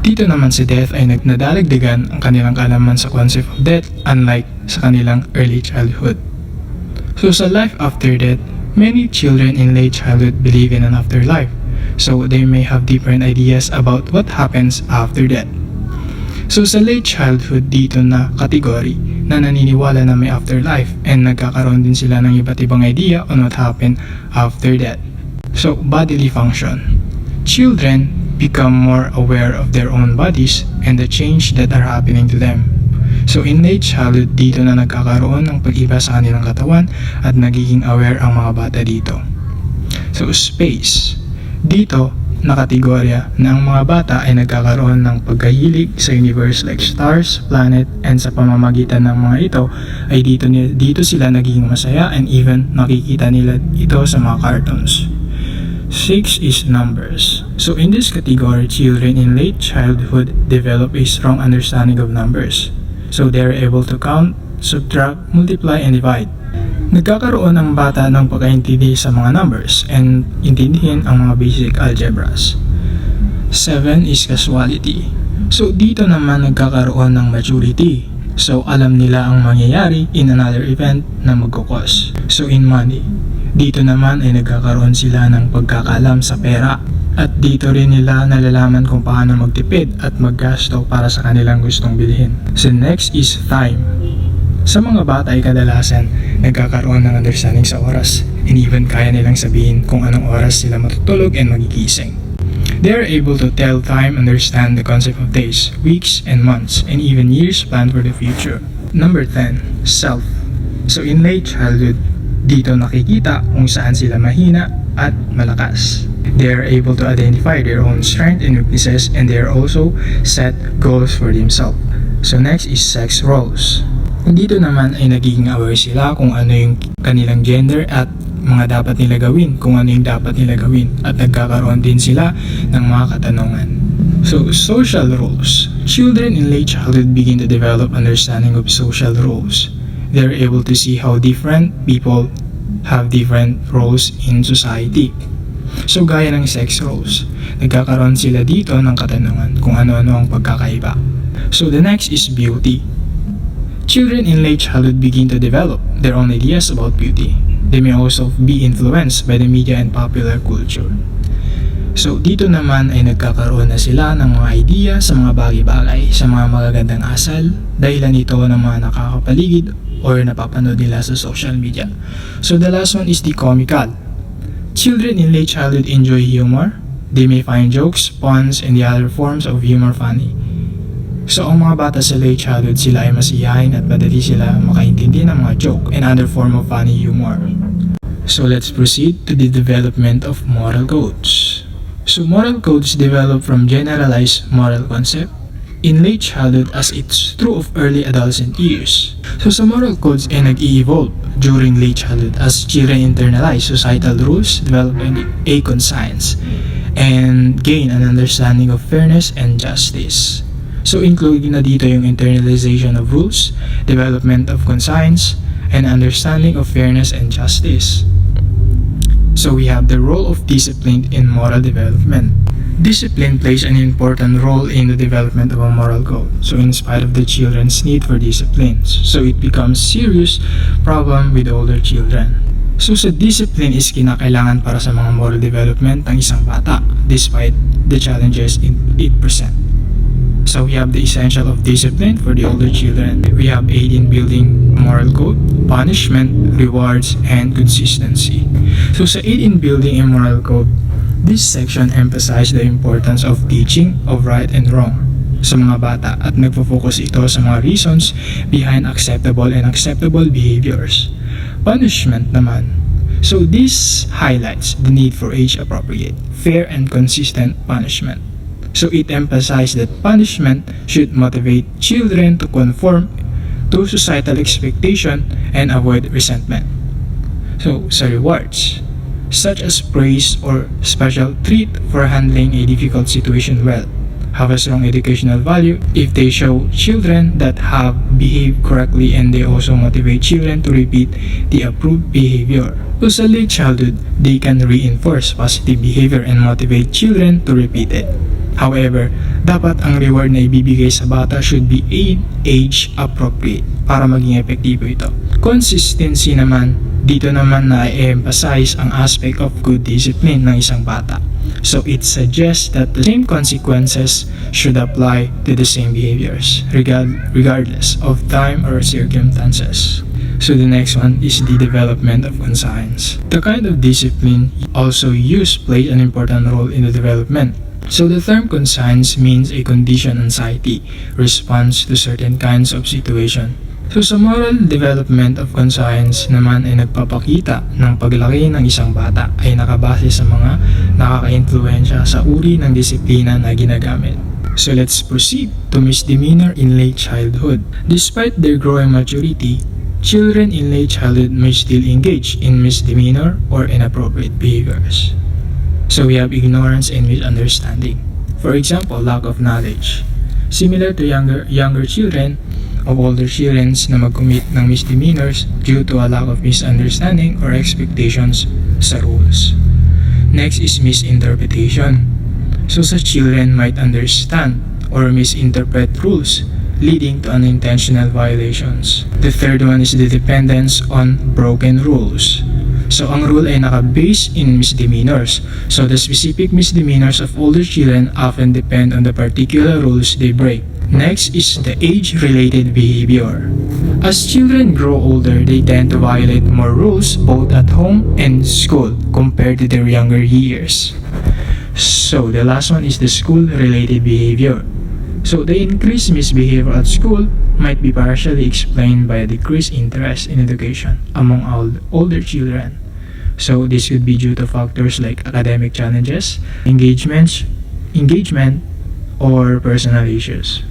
Dito naman si death ay nadadagdagan ang kanilang kaalaman sa concept of death unlike sa kanilang early childhood. So sa life after death, many children in late childhood believe in an afterlife. So they may have different ideas about what happens after death. So sa late childhood dito na kategory na naniniwala na may afterlife and nagkakaroon din sila ng iba't ibang idea on what happened after death. So bodily function. Children become more aware of their own bodies and the change that are happening to them. So in late childhood dito na nagkakaroon ng pag-iba sa kanilang katawan at nagiging aware ang mga bata dito. So space. Dito na kategorya na ang mga bata ay nagkakaroon ng pagkahilig sa universe like stars, planet, and sa pamamagitan ng mga ito ay dito sila naging masaya and even nakikita nila ito sa mga cartoons. 6 is numbers. So in this category, children in late childhood develop a strong understanding of numbers. So they are able to count, subtract, multiply, and divide. Nagkakaroon ang bata ng pagkaintindi sa mga numbers and intindihin ang mga basic algebras. 7 is causality. So dito naman nagkakaroon ng maturity. So alam nila ang mangyayari in another event na magkukos. So in money, dito naman ay nagkakaroon sila ng pagkakalam sa pera. At dito rin nila nalalaman kung paano magtipid at maggasto para sa kanilang gustong bilhin. So next is time. Sa mga bata ay kadalasan nagkakaroon ng understanding sa oras and even kaya nilang sabihin kung anong oras sila matutulog and magigising. They are able to tell time, understand the concept of days, weeks, and months, and even years plan for the future. Number 10. Self. So in late childhood, dito nakikita kung saan sila mahina at malakas. They are able to identify their own strengths and weaknesses, and they are also set goals for themselves. So next is sex roles. Dito naman ay nagiging aware sila kung ano yung kanilang gender at mga dapat nila gawin, kung ano yung dapat nila gawin, at nagkakaroon din sila ng mga katanungan. So, social roles. Children in late childhood begin to develop understanding of social roles. They are able to see how different people have different roles in society. So, gaya ng sex roles, nagkakaroon sila dito ng katanungan kung ano-ano ang pagkakaiba. So, the next is beauty. Children in late childhood begin to develop their own ideas about beauty. They may also be influenced by the media and popular culture. So dito naman ay nagkakaroon na sila ng mga idea sa mga bagay-bagay, sa mga magagandang asal, dahilan ito ng mga nakakapaligid or napapanood nila sa social media. So the last one is the comical. Children in late childhood enjoy humor. They may find jokes, puns, and the other forms of humor funny. So ang mga bata sa late childhood, sila ay masiyahin at madali sila makaintindi ng mga joke and other form of funny humor. So let's proceed to the development of moral codes. So moral codes develop from generalized moral concept in late childhood as it's true of early adolescent years. So sa moral codes ay nag-i-evolve during late childhood as children internalize societal rules, develop a conscience, and gain an understanding of fairness and justice. So including na dito yung internalization of rules, development of conscience, and understanding of fairness and justice. So we have the role of discipline in moral development. Discipline plays an important role in the development of a moral code. So in spite of the children's need for discipline, so it becomes serious problem with older children. So sa discipline is kinakailangan para sa mga moral development ng isang bata despite the challenges in 8%. So we have the essential of discipline for the older children. We have aid in building moral code, punishment, rewards, and consistency. So sa aid in building a moral code, this section emphasizes the importance of teaching of right and wrong sa mga bata at nagpo-focus ito sa mga reasons behind acceptable and unacceptable behaviors. Punishment naman. So this highlights the need for age-appropriate, fair, and consistent punishment. So it emphasizes that punishment should motivate children to conform to societal expectation and avoid resentment. So sa rewards, such as praise or special treat for handling a difficult situation well, have a strong educational value if they show children that have behaved correctly, and they also motivate children to repeat the approved behavior. So sa late childhood, they can reinforce positive behavior and motivate children to repeat it. However, dapat ang reward na ibibigay sa bata should be age appropriate para maging epektibo ito. Consistency naman, dito naman na i-emphasize ang aspect of good discipline ng isang bata. So it suggests that the same consequences should apply to the same behaviors, regardless of time or circumstances. So the next one is the development of conscience. The kind of discipline also used plays an important role in the development. So the term conscience means a condition anxiety response to certain kinds of situation. So sa moral development of conscience naman ay nagpapakita ng paglaki ng isang bata ay nakabase sa mga nakaka-influensya sa uri ng disiplina na ginagamit. So let's proceed to misdemeanor in late childhood. Despite their growing maturity, children in late childhood may still engage in misdemeanor or inappropriate behaviors. So we have ignorance and misunderstanding. For example, lack of knowledge. Similar to younger children of older children na mag-commit ng misdemeanors due to a lack of misunderstanding or expectations sa rules. Next is misinterpretation. So sa children might understand or misinterpret rules, leading to unintentional violations. The third one is the dependence on broken rules. So ang rule ay naka-base in misdemeanors. So the specific misdemeanors of older children often depend on the particular rules they break. Next is the age-related behavior. As children grow older, they tend to violate more rules both at home and school compared to their younger years. So the last one is the school-related behavior. So the increased misbehavior at school might be partially explained by a decreased interest in education among older children. So this could be due to factors like academic challenges, engagement, or personal issues.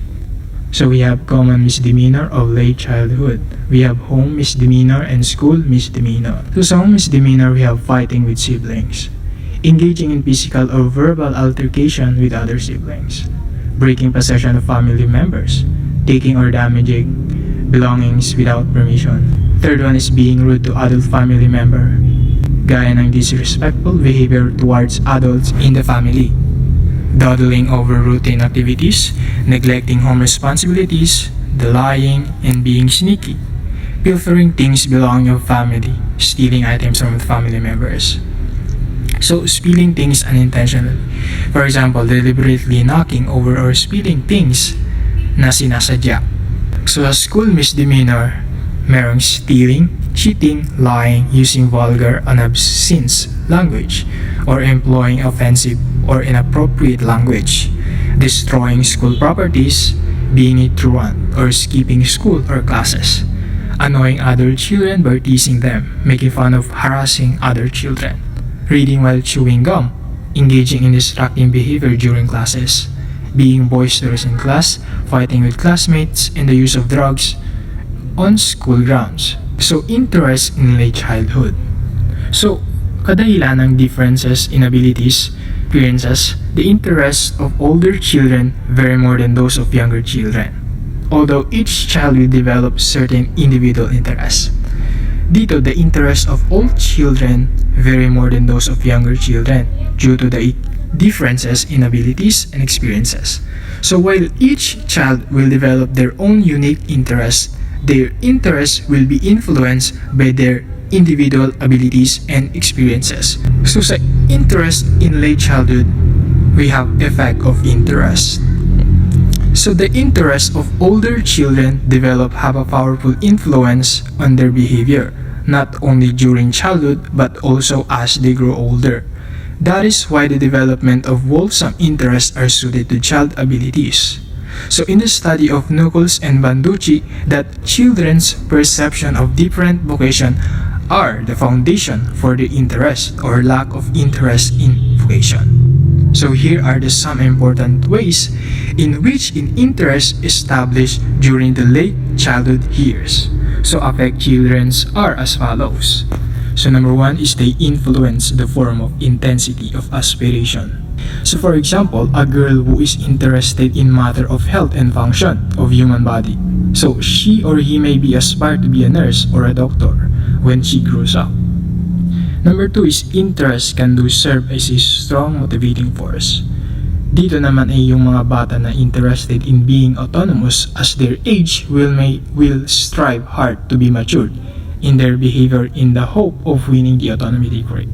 So we have common misdemeanor of late childhood. We have home misdemeanor and school misdemeanor. So sa home misdemeanor, we have fighting with siblings, engaging in physical or verbal altercation with other siblings, breaking possession of family members, taking or damaging belongings without permission. Third one is being rude to adult family member, gaya ng disrespectful behavior towards adults in the family, dawdling over routine activities, neglecting home responsibilities, the lying and being sneaky, pilfering things belonging of family, stealing items from family members. So, spilling things unintentionally. For example, deliberately knocking over or spilling things na sinasadya. So, a school misdemeanor, merong stealing, cheating, lying, using vulgar and obscene language, or employing offensive or inappropriate language, destroying school properties, being a truant, or skipping school or classes, annoying other children by teasing them, making fun of harassing other children, reading while chewing gum, engaging in distracting behavior during classes, being boisterous in class, fighting with classmates, and the use of drugs on school grounds. So, interest in late childhood. So, kadahilan ng differences in abilities experiences the interests of older children vary more than those of younger children, although each child will develop certain individual interests. Dito, the interests of old children vary more than those of younger children due to the differences in abilities and experiences. So while each child will develop their own unique interests, their interests will be influenced by their individual abilities and experiences. So sa interest in late childhood, we have effect of interest. So the interests of older children have a powerful influence on their behavior, not only during childhood but also as they grow older. That is why the development of wholesome interests are suited to child abilities. So in the study of Nucleus and Banducci, that children's perception of different vocation are the foundation for the interest or lack of interest in vocation. So here are some important ways in which an interest established during the late childhood years. So affect children's are as follows. So number one is they influence the form of intensity of aspiration. So for example, a girl who is interested in matter of health and function of human body. So she or he may be aspire to be a nurse or a doctor when she grows up. Number two is interest can serve as a strong motivating force. Dito naman ay yung mga bata na interested in being autonomous as their age will strive hard to be matured in their behavior in the hope of winning the autonomy they crave.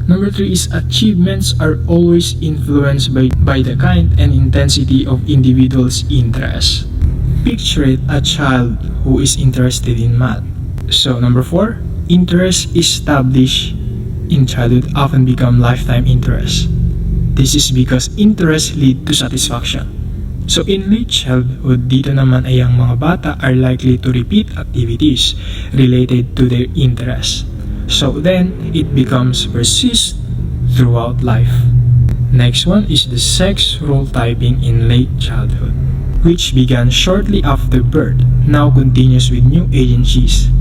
Number three is achievements are always influenced by the kind and intensity of individuals' interest. Picture it, a child who is interested in math. So number four, interest established in childhood often become lifetime interest. This is because interest lead to satisfaction. So in late childhood, dito naman ay ang mga bata are likely to repeat activities related to their interest. So then, it becomes persist throughout life. Next one is the sex role typing in late childhood, which began shortly after birth, now continues with new agencies,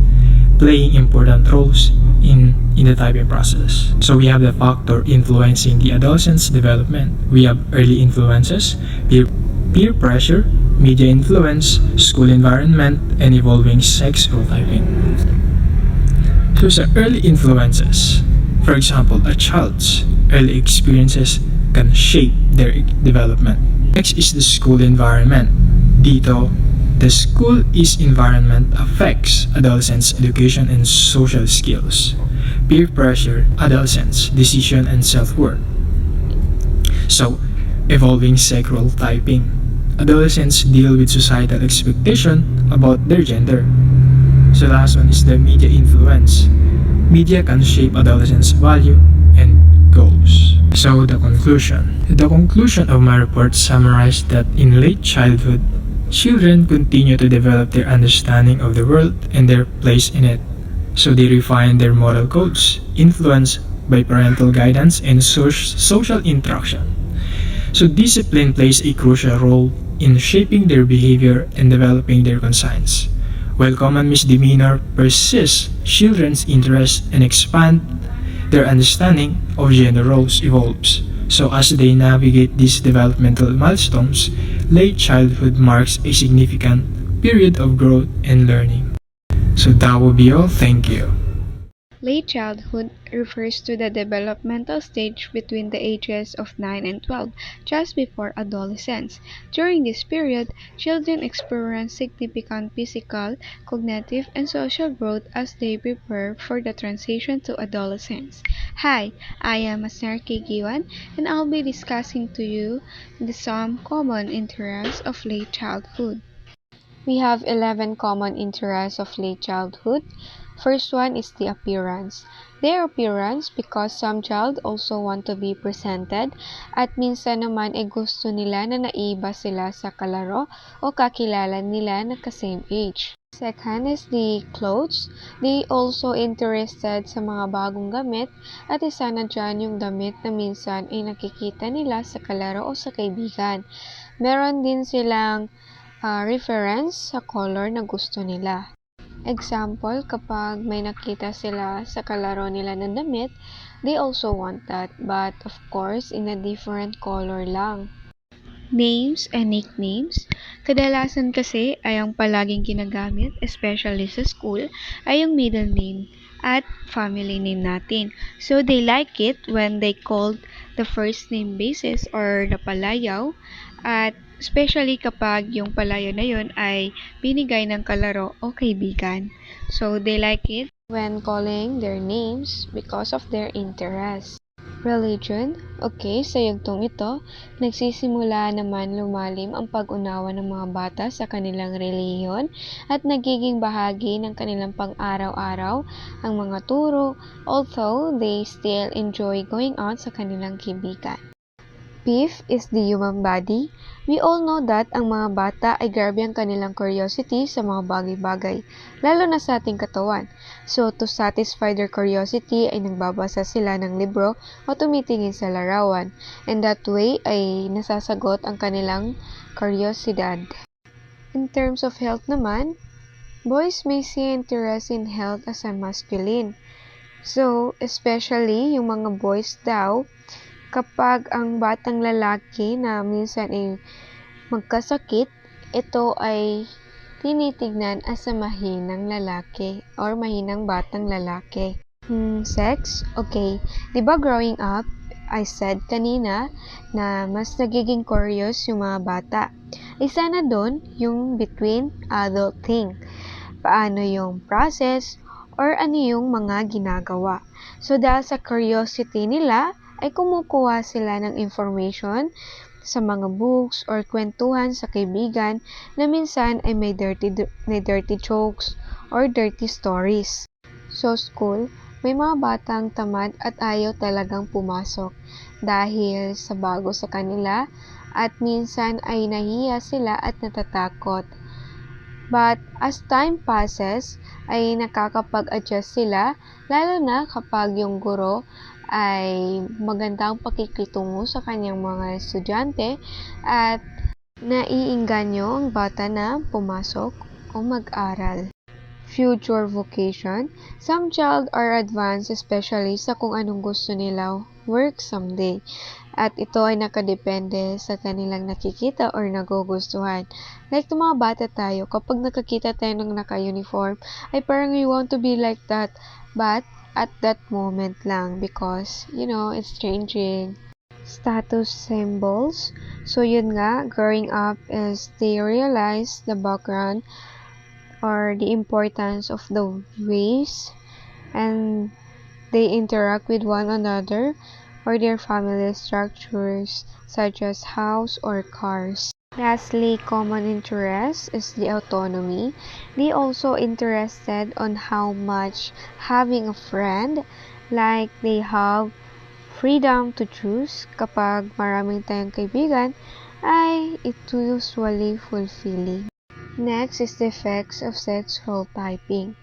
playing important roles in the typing process. So we have the factor influencing the adolescent's development. We have early influences, peer pressure, media influence, school environment, and evolving sex role typing. So sa early influences, for example, a child's early experiences can shape their development. Next is the school environment. Dito, the school environment affects adolescents' education and social skills. Peer pressure, adolescents' decision and self-worth. So, evolving sex role typing. Adolescents deal with societal expectation about their gender. So last one is the media influence. Media can shape adolescents' value and goals. So the conclusion. The conclusion of my report summarized that in late childhood, children continue to develop their understanding of the world and their place in it. So they refine their moral codes, influenced by parental guidance and social interaction. So discipline plays a crucial role in shaping their behavior and developing their conscience. While common misdemeanor persists, children's interest and expand their understanding of gender roles evolves. So as they navigate these developmental milestones, late childhood marks a significant period of growth and learning. So that will be all. Thank you. Late childhood refers to the developmental stage between the ages of 9 and 12, just before adolescence. During this period, children experience significant physical, cognitive, and social growth as they prepare for the transition to adolescence. Hi, I am Hasnaira Guiwan, and I'll be discussing to you some common interests of late childhood. We have 11 common interests of late childhood. First one is the appearance. Their appearance because some child also want to be presented at minsan naman ay gusto nila na naiba sila sa kalaro o kakilala nila na ka-same age. Second is the clothes. They also interested sa mga bagong damit at isa na dyan yung damit na minsan ay nakikita nila sa kalaro o sa kaibigan. Meron din silang reference sa color na gusto nila. Example, kapag may nakita sila sa kalaro nila ng damit, they also want that, but of course, in a different color lang. Names and nicknames. Kadalasan kasi ay ang palaging ginagamit, especially sa school, ay yung middle name at family name natin. So, they like it when they called the first name basis or the palayaw, at especially kapag yung palayaw na yun ay binigay ng kalaro o kaibigan. So, they like it when calling their names because of their interest. Religion. Okay, sa yugtong ito, nagsisimula naman lumalim ang pag-unawa ng mga bata sa kanilang relihiyon at nagiging bahagi ng kanilang pang-araw-araw ang mga turo, although they still enjoy going out sa kanilang kaibigan. Beef is the human body. We all know that ang mga bata ay grabe ang kanilang curiosity sa mga bagay-bagay, lalo na sa ating katawan. So, to satisfy their curiosity ay nagbabasa sila ng libro o tumitingin sa larawan. And that way ay nasasagot ang kanilang kuryosidad. In terms of health naman, boys may see interest in health as a masculine. So, especially yung mga boys daw, kapag ang batang lalaki na minsan ay magkasakit, ito ay tinitignan as a mahinang lalaki or mahinang batang lalaki. Sex? Okay. Diba growing up, I said kanina na mas nagiging curious yung mga bata. Isa na doon yung between adulting. Paano yung process or ano yung mga ginagawa. So dahil sa curiosity nila, ay kumukuha sila ng information sa mga books or kwentuhan sa kaibigan na minsan ay may dirty jokes or dirty stories. So school, may mga batang tamad at ayaw talagang pumasok dahil sa bago sa kanila at minsan ay nahiya sila at natatakot. But as time passes, ay nakakapag-adjust sila, lalo na kapag yung guro ay magandang pakikitungo sa kanyang mga estudyante at naiinganyo ang bata na pumasok o mag-aral. Future vocation. Some child are advanced especially sa kung anong gusto nila work someday. At ito ay nakadepende sa kanilang nakikita or nagugustuhan. Like mga bata tayo, kapag nakakita tayo ng naka-uniform, ay parang we want to be like that. But at that moment lang because, it's changing. Status symbols. So yun nga, growing up is they realize the background or the importance of the ways and they interact with one another or their family structures such as house or cars. Lastly, common interest is the autonomy. They also interested on how much having a friend, like they have freedom to choose. Kapag maraming tayong kaibigan, ay ito usually fulfilling. Next is the effects of sex role typing.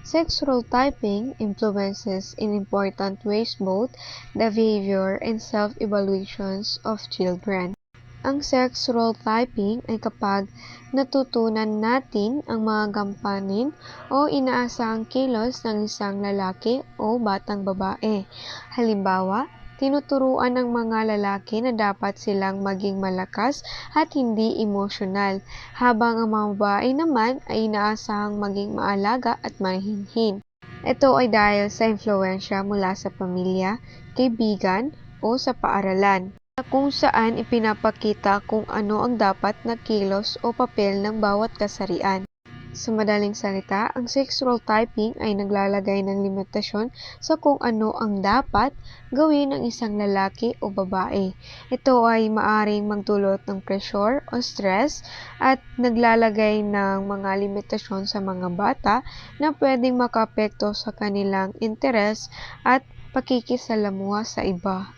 Sex role typing influences in important ways both the behavior and self-evaluations of children. Ang sex role typing ay kapag natutunan natin ang mga gampanin o inaasahang kilos ng isang lalaki o batang babae. Halimbawa, tinuturuan ng mga lalaki na dapat silang maging malakas at hindi emosyonal, habang ang mga babae naman ay inaasahang maging maalaga at mahinhin. Ito ay dahil sa impluwensya mula sa pamilya, kaibigan o sa paaralan, kung saan ipinapakita kung ano ang dapat na kilos o papel ng bawat kasarian. Sa madaling salita, ang sex role typing ay naglalagay ng limitasyon sa kung ano ang dapat gawin ng isang lalaki o babae. Ito ay maaring magdulot ng pressure o stress at naglalagay ng mga limitasyon sa mga bata na pwedeng makaapekto sa kanilang interes at pakikisalamuha sa iba.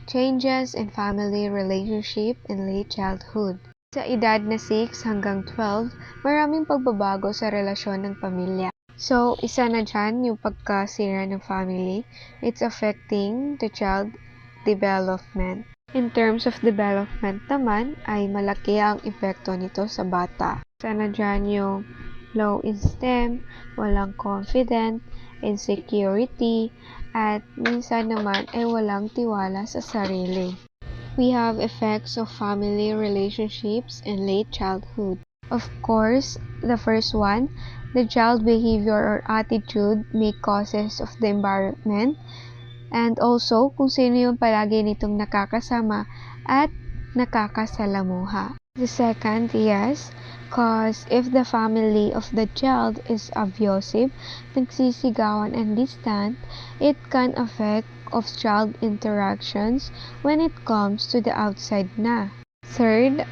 Changes in family relationship in late childhood. Sa edad na 6 hanggang 12, maraming pagbabago sa relasyon ng pamilya. So, isa na dyan yung pagkasira ng family. It's affecting the child development. In terms of development naman, ay malaki ang epekto nito sa bata. Isa na dyan yung low esteem, walang confident, insecurity, at minsan naman ay walang tiwala sa sarili. We have effects of family relationships in late childhood. Of course, the first one, the child behavior or attitude may causes of the environment, and also kung sino yung palagi nitong nakakasama at nakakasalamuha. The second, yes, cause if the family of the child is abusive, nagsisigawan and distant, it can affect of child interactions when it comes to the outside na. Third,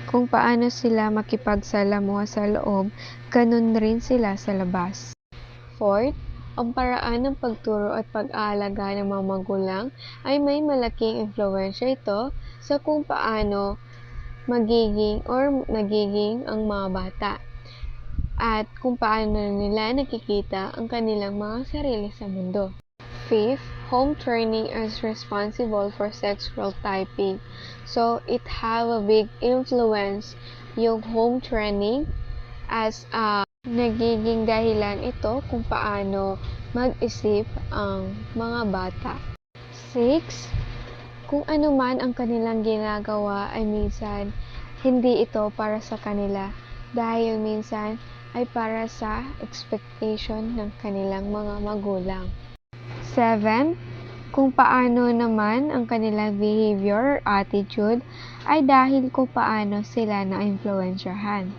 kung paano sila makipagsalamuha sa loob, ganun rin sila sa labas. Fourth, ang paraan ng pagturo at pag-aalaga ng mga magulang ay may malaking impluwensya ito sa kung paano magiging or nagiging ang mga bata at kung paano nila nakikita ang kanilang mga sarili sa mundo. Fifth, home training is responsible for sexual typing. So, it have a big influence yung home training as nagiging dahilan ito kung paano mag-isip ang mga bata. 6. Kung ano man ang kanilang ginagawa ay minsan hindi ito para sa kanila dahil minsan ay para sa expectation ng kanilang mga magulang. 7. Kung paano naman ang kanilang behavior or attitude ay dahil kung paano sila na-impluwensyahan.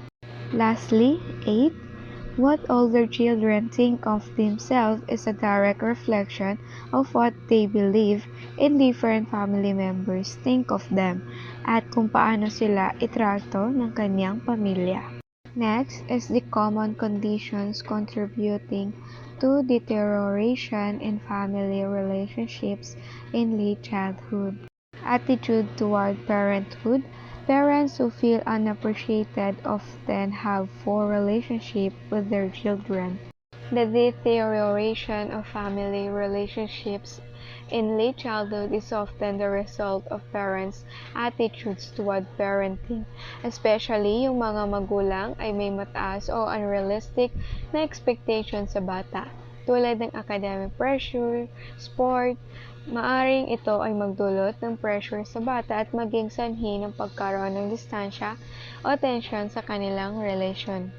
Lastly, 8. What older children think of themselves is a direct reflection of what they believe in different family members think of them at kung paano sila itrato ng kanyang pamilya. Next is the common conditions contributing to deterioration in family relationships in late childhood. Attitude toward parenthood. Parents who feel unappreciated often have poor relationship with their children. The deterioration of family relationships in late childhood is often the result of parents' attitudes toward parenting, especially yung mga magulang ay may mataas o unrealistic na expectations sa bata, tulad ng academic pressure, sport. Maaring ito ay magdulot ng pressure sa bata at maging sanhi ng pagkaroon ng distansya o tensyon sa kanilang relasyon.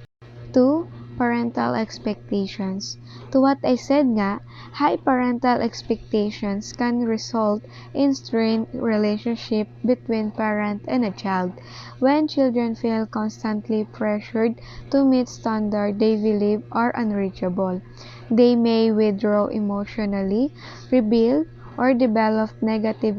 2. Parental expectations. To what I said nga, high parental expectations can result in strained relationship between parent and a child. When children feel constantly pressured to meet standards they believe are unreachable, they may withdraw emotionally, rebel, or develop negative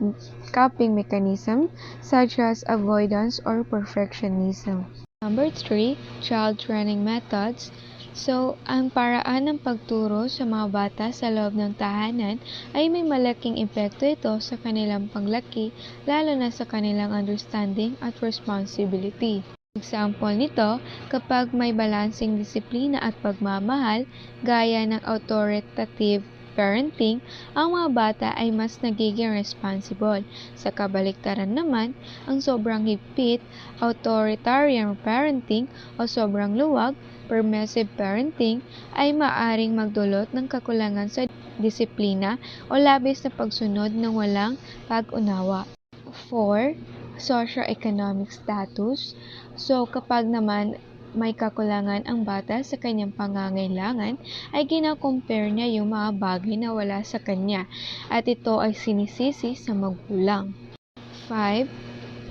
coping mechanisms such as avoidance or perfectionism. Number 3, child training methods. So, ang paraan ng pagturo sa mga bata sa loob ng tahanan ay may malaking epekto ito sa kanilang paglaki, lalo na sa kanilang understanding at responsibility. Example nito, kapag may balancing disiplina at pagmamahal, gaya ng authoritative parenting, ang mga bata ay mas nagiging responsible. Sa kabaliktaran naman, ang sobrang higpit, authoritarian parenting o sobrang luwag, permissive parenting, ay maaring magdulot ng kakulangan sa disiplina o labis na pagsunod ng walang pag-unawa. 4. Socio-economic status. So, kapag naman may kakulangan ang bata sa kanyang pangangailangan, ay kina-compare niya yung mga bagay na wala sa kanya at ito ay sinisisi sa magulang. 5.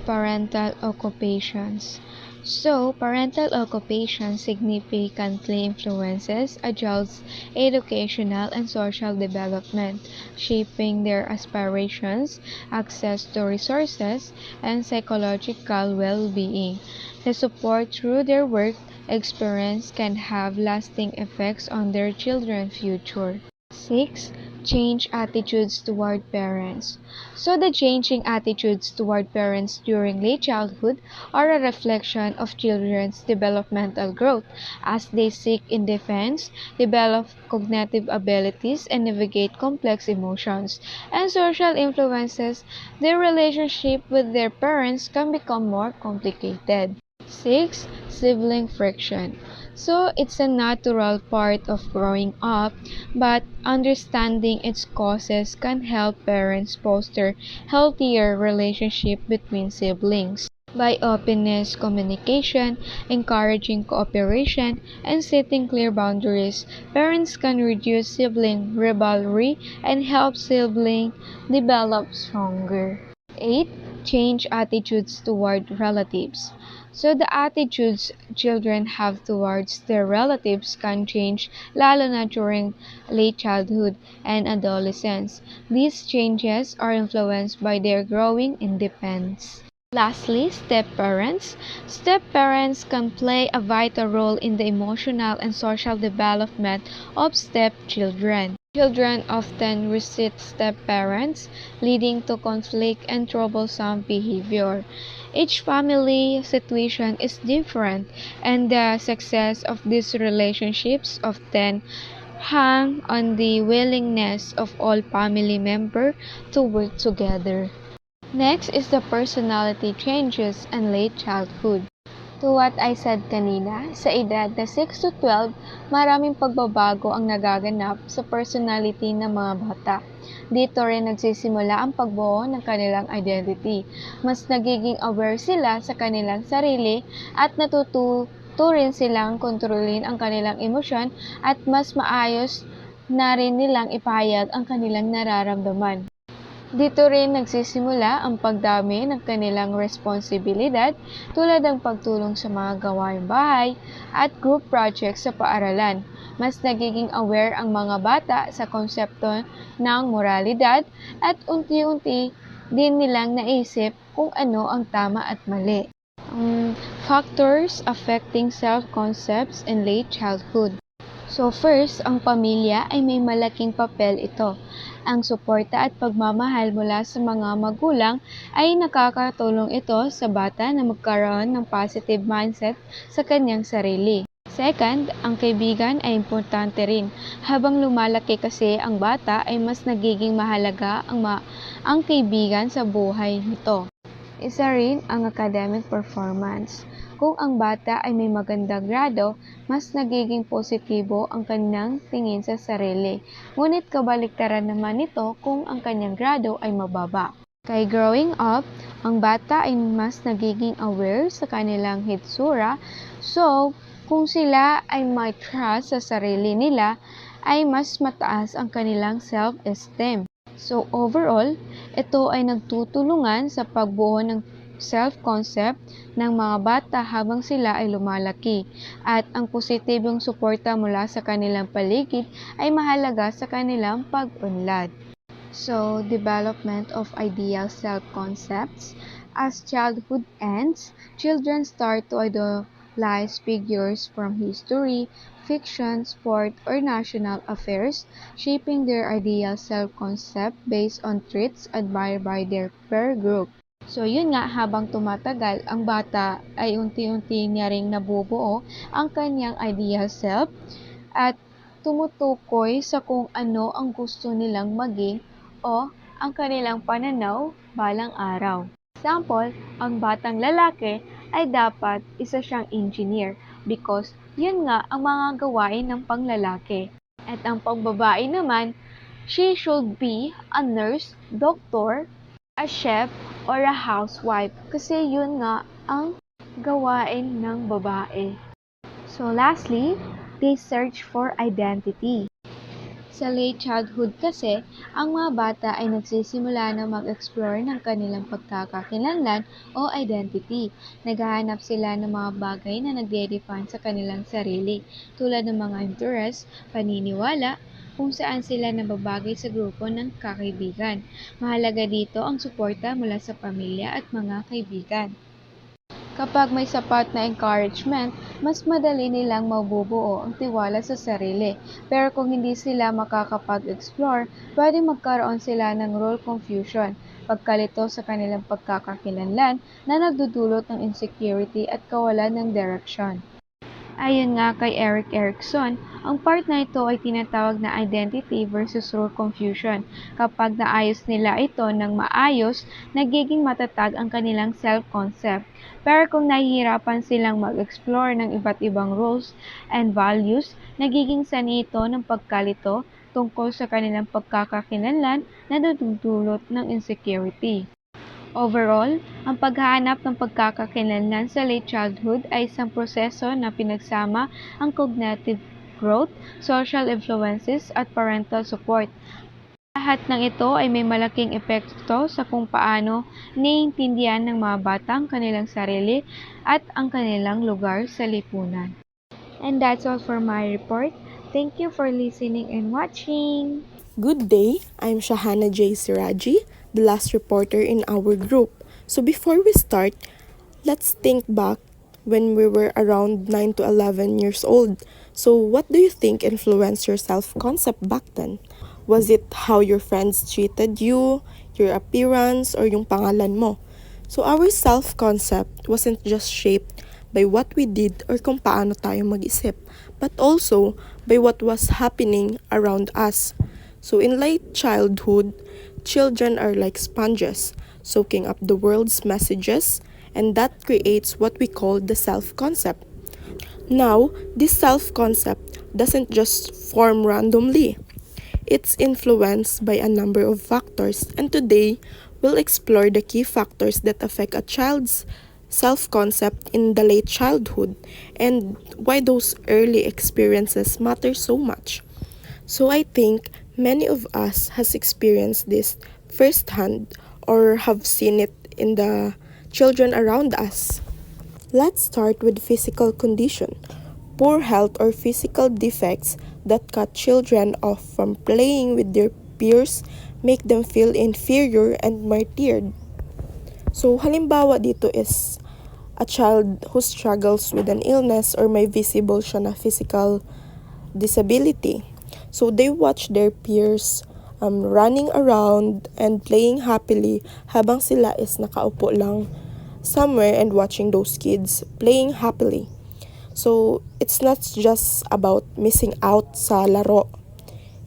Parental occupations. So, parental occupation significantly influences a child's educational and social development, shaping their aspirations, access to resources, and psychological well-being. The support through their work experience can have lasting effects on their children's future. 6. Change attitudes toward parents. So the changing attitudes toward parents during late childhood are a reflection of children's developmental growth as they seek independence, develop cognitive abilities, and navigate complex emotions. And social influences, their relationship with their parents can become more complicated. 6. Sibling friction. So it's a natural part of growing up, but understanding its causes can help parents foster healthier relationship between siblings. By openness, communication, encouraging cooperation, and setting clear boundaries, parents can reduce sibling rivalry and help sibling develop stronger. 8. Change attitudes toward relatives. So the attitudes children have towards their relatives can change lalo na during late childhood and adolescence. These changes are influenced by their growing independence. Lastly, step-parents. Step-parents can play a vital role in the emotional and social development of step-children. Children often resist step-parents, leading to conflict and troublesome behavior. Each family situation is different, and the success of these relationships often hang on the willingness of all family members to work together. Next is the personality changes in late childhood. To what I said kanina, sa edad na 6 to 12, maraming pagbabago ang nagaganap sa personality ng mga bata. Dito rin nagsisimula ang pagbuo ng kanilang identity. Mas nagiging aware sila sa kanilang sarili at natututo rin silang kontrolin ang kanilang emosyon at mas maayos na rin nilang ipahayag ang kanilang nararamdaman. Dito rin nagsisimula ang pagdami ng kanilang responsibilidad tulad ng pagtulong sa mga gawaing bahay at group projects sa paaralan. Mas nagiging aware ang mga bata sa konsepto ng moralidad at unti-unti din nilang naisip kung ano ang tama at mali. Factors affecting self-concepts in late childhood. So first, ang pamilya ay may malaking papel ito. Ang suporta at pagmamahal mula sa mga magulang ay nakakatulong ito sa bata na magkaroon ng positive mindset sa kanyang sarili. Second, ang kaibigan ay importante rin. Habang lumalaki kasi ang bata ay mas nagiging mahalaga ang kaibigan sa buhay nito. Isa rin ang academic performance. Kung ang bata ay may magandang grado, mas nagiging positibo ang kanyang tingin sa sarili. Ngunit kabaliktaran naman nito kung ang kanyang grado ay mababa. Kay growing up, ang bata ay mas nagiging aware sa kanilang hitsura. So, kung sila ay may trust sa sarili nila, ay mas mataas ang kanilang self-esteem. So overall, ito ay nagtutulungan sa pagbuo ng self-concept ng mga bata habang sila ay lumalaki at ang positibong suporta mula sa kanilang paligid ay mahalaga sa kanilang pag-unlad. So, development of ideal self-concepts. As childhood ends, children start to idolize figures from history, fiction, sport, or national affairs, shaping their ideal self-concept based on traits admired by their peer group. So, yun nga, habang tumatagal, ang bata ay unti-unti niya ring nabubuo ang kanyang ideal self at tumutukoy sa kung ano ang gusto nilang maging o ang kanilang pananaw balang araw. Example, ang batang lalaki ay dapat isa siyang engineer because yun nga ang mga gawain ng panglalaki. At ang pangbabae naman, she should be a nurse, doctor, a chef, or a housewife kasi yun nga ang gawain ng babae. So lastly, they search for identity. Sa late childhood kasi, ang mga bata ay nagsisimula na mag-explore ng kanilang pagkakakilanlan o identity. Naghahanap sila ng mga bagay na nagde-define sa kanilang sarili, tulad ng mga interest, paniniwala, kung saan sila nababagay sa grupo ng kakaibigan. Mahalaga dito ang suporta mula sa pamilya at mga kaibigan. Kapag may sapat na encouragement, mas madali nilang mabubuo ang tiwala sa sarili. Pero kung hindi sila makakapag-explore, pwede magkaroon sila ng role confusion, pagkalito sa kanilang pagkakakilanlan na nagdudulot ng insecurity at kawalan ng direction. Ayon nga kay Eric Erikson, ang part na ito ay tinatawag na identity versus role confusion. Kapag naayos nila ito ng maayos, nagiging matatag ang kanilang self-concept. Pero kung nahihirapan silang mag-explore ng iba't ibang roles and values, nagiging sanhi ito ng pagkalito tungkol sa kanilang pagkakakilanlan na dudulot ng insecurity. Overall, ang paghahanap ng pagkakakilanlan sa late childhood ay isang proseso na pinagsama ang cognitive growth, social influences at parental support. Lahat ng ito ay may malaking epekto sa kung paano naiintindihan ng mga bata ang kanilang sarili at ang kanilang lugar sa lipunan. And that's all for my report. Thank you for listening and watching. Good day, I'm Shahana Siraji, the last reporter in our group. So before we start, let's think back when we were around 9 to 11 years old. So what do you think influenced your self-concept back then? Was it how your friends treated you, your appearance, or yung pangalan mo? So our self-concept wasn't just shaped by what we did or kung paano tayo mag-isip, but also by what was happening around us. So in late childhood, children are like sponges, soaking up the world's messages, and that creates what we call the self-concept. Now, this self-concept doesn't just form randomly. It's influenced by a number of factors, and today, we'll explore the key factors that affect a child's self-concept in the late childhood and why those early experiences matter so much. So I think many of us has experienced this firsthand or have seen it in the children around us. Let's start with physical condition. Poor health or physical defects that cut children off from playing with their peers make them feel inferior and martyred. So halimbawa dito is a child who struggles with an illness or may visible siya na physical disability. So they watch their peers running around and playing happily habang sila is nakaupo lang somewhere and watching those kids playing happily. So it's not just about missing out sa laro.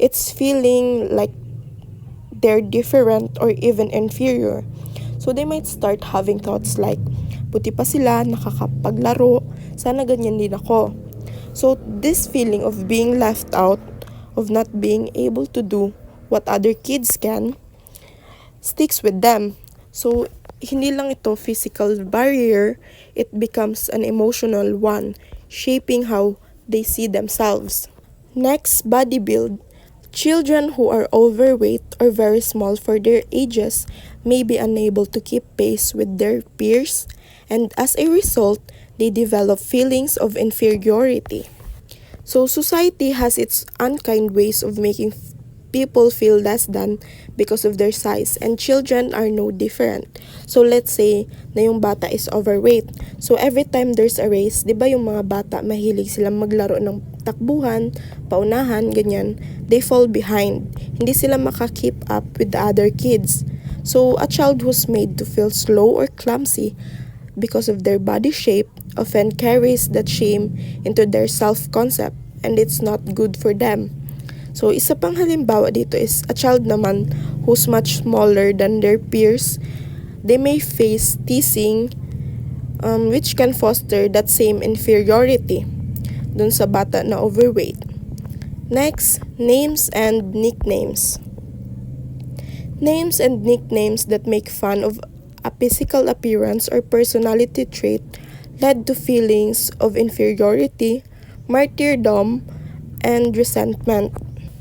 It's feeling like they're different or even inferior. So they might start having thoughts like, buti pa sila nakakapaglaro, sana ganyan din ako. So this feeling of being left out, of not being able to do what other kids can, sticks with them. So hindi lang ito physical barrier, it becomes an emotional one, shaping how they see themselves. Next, body build. Children who are overweight or very small for their ages may be unable to keep pace with their peers, and as a result, they develop feelings of inferiority. So society has its unkind ways of making people feel less than because of their size, and children are no different. So let's say na yung bata is overweight. So every time there's a race, 'di ba yung mga bata mahilig silang maglaro ng takbuhan, paunahan, ganyan, they fall behind. Hindi sila maka-keep up with the other kids. So a child who's made to feel slow or clumsy because of their body shape often carries that shame into their self-concept, and it's not good for them. So isa pang halimbawa dito is a child naman who's much smaller than their peers. They may face teasing, which can foster that same inferiority dun sa bata na overweight. Next, names and nicknames. Names and nicknames that make fun of a physical appearance or personality trait led to feelings of inferiority, martyrdom, and resentment.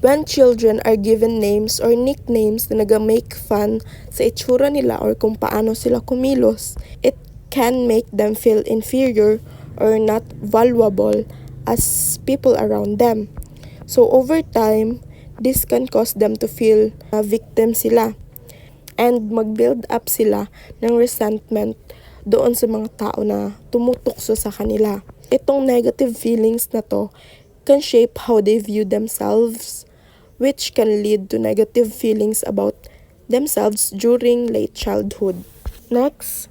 When children are given names or nicknames na naga-make fun sa itsura nila or kung paano sila kumilos, it can make them feel inferior or not valuable as people around them. So over time, this can cause them to feel na victim sila and mag-build up sila ng resentment doon sa mga tao na tumutukso sa kanila. Itong negative feelings na to can shape how they view themselves, which can lead to negative feelings about themselves during late childhood. Next,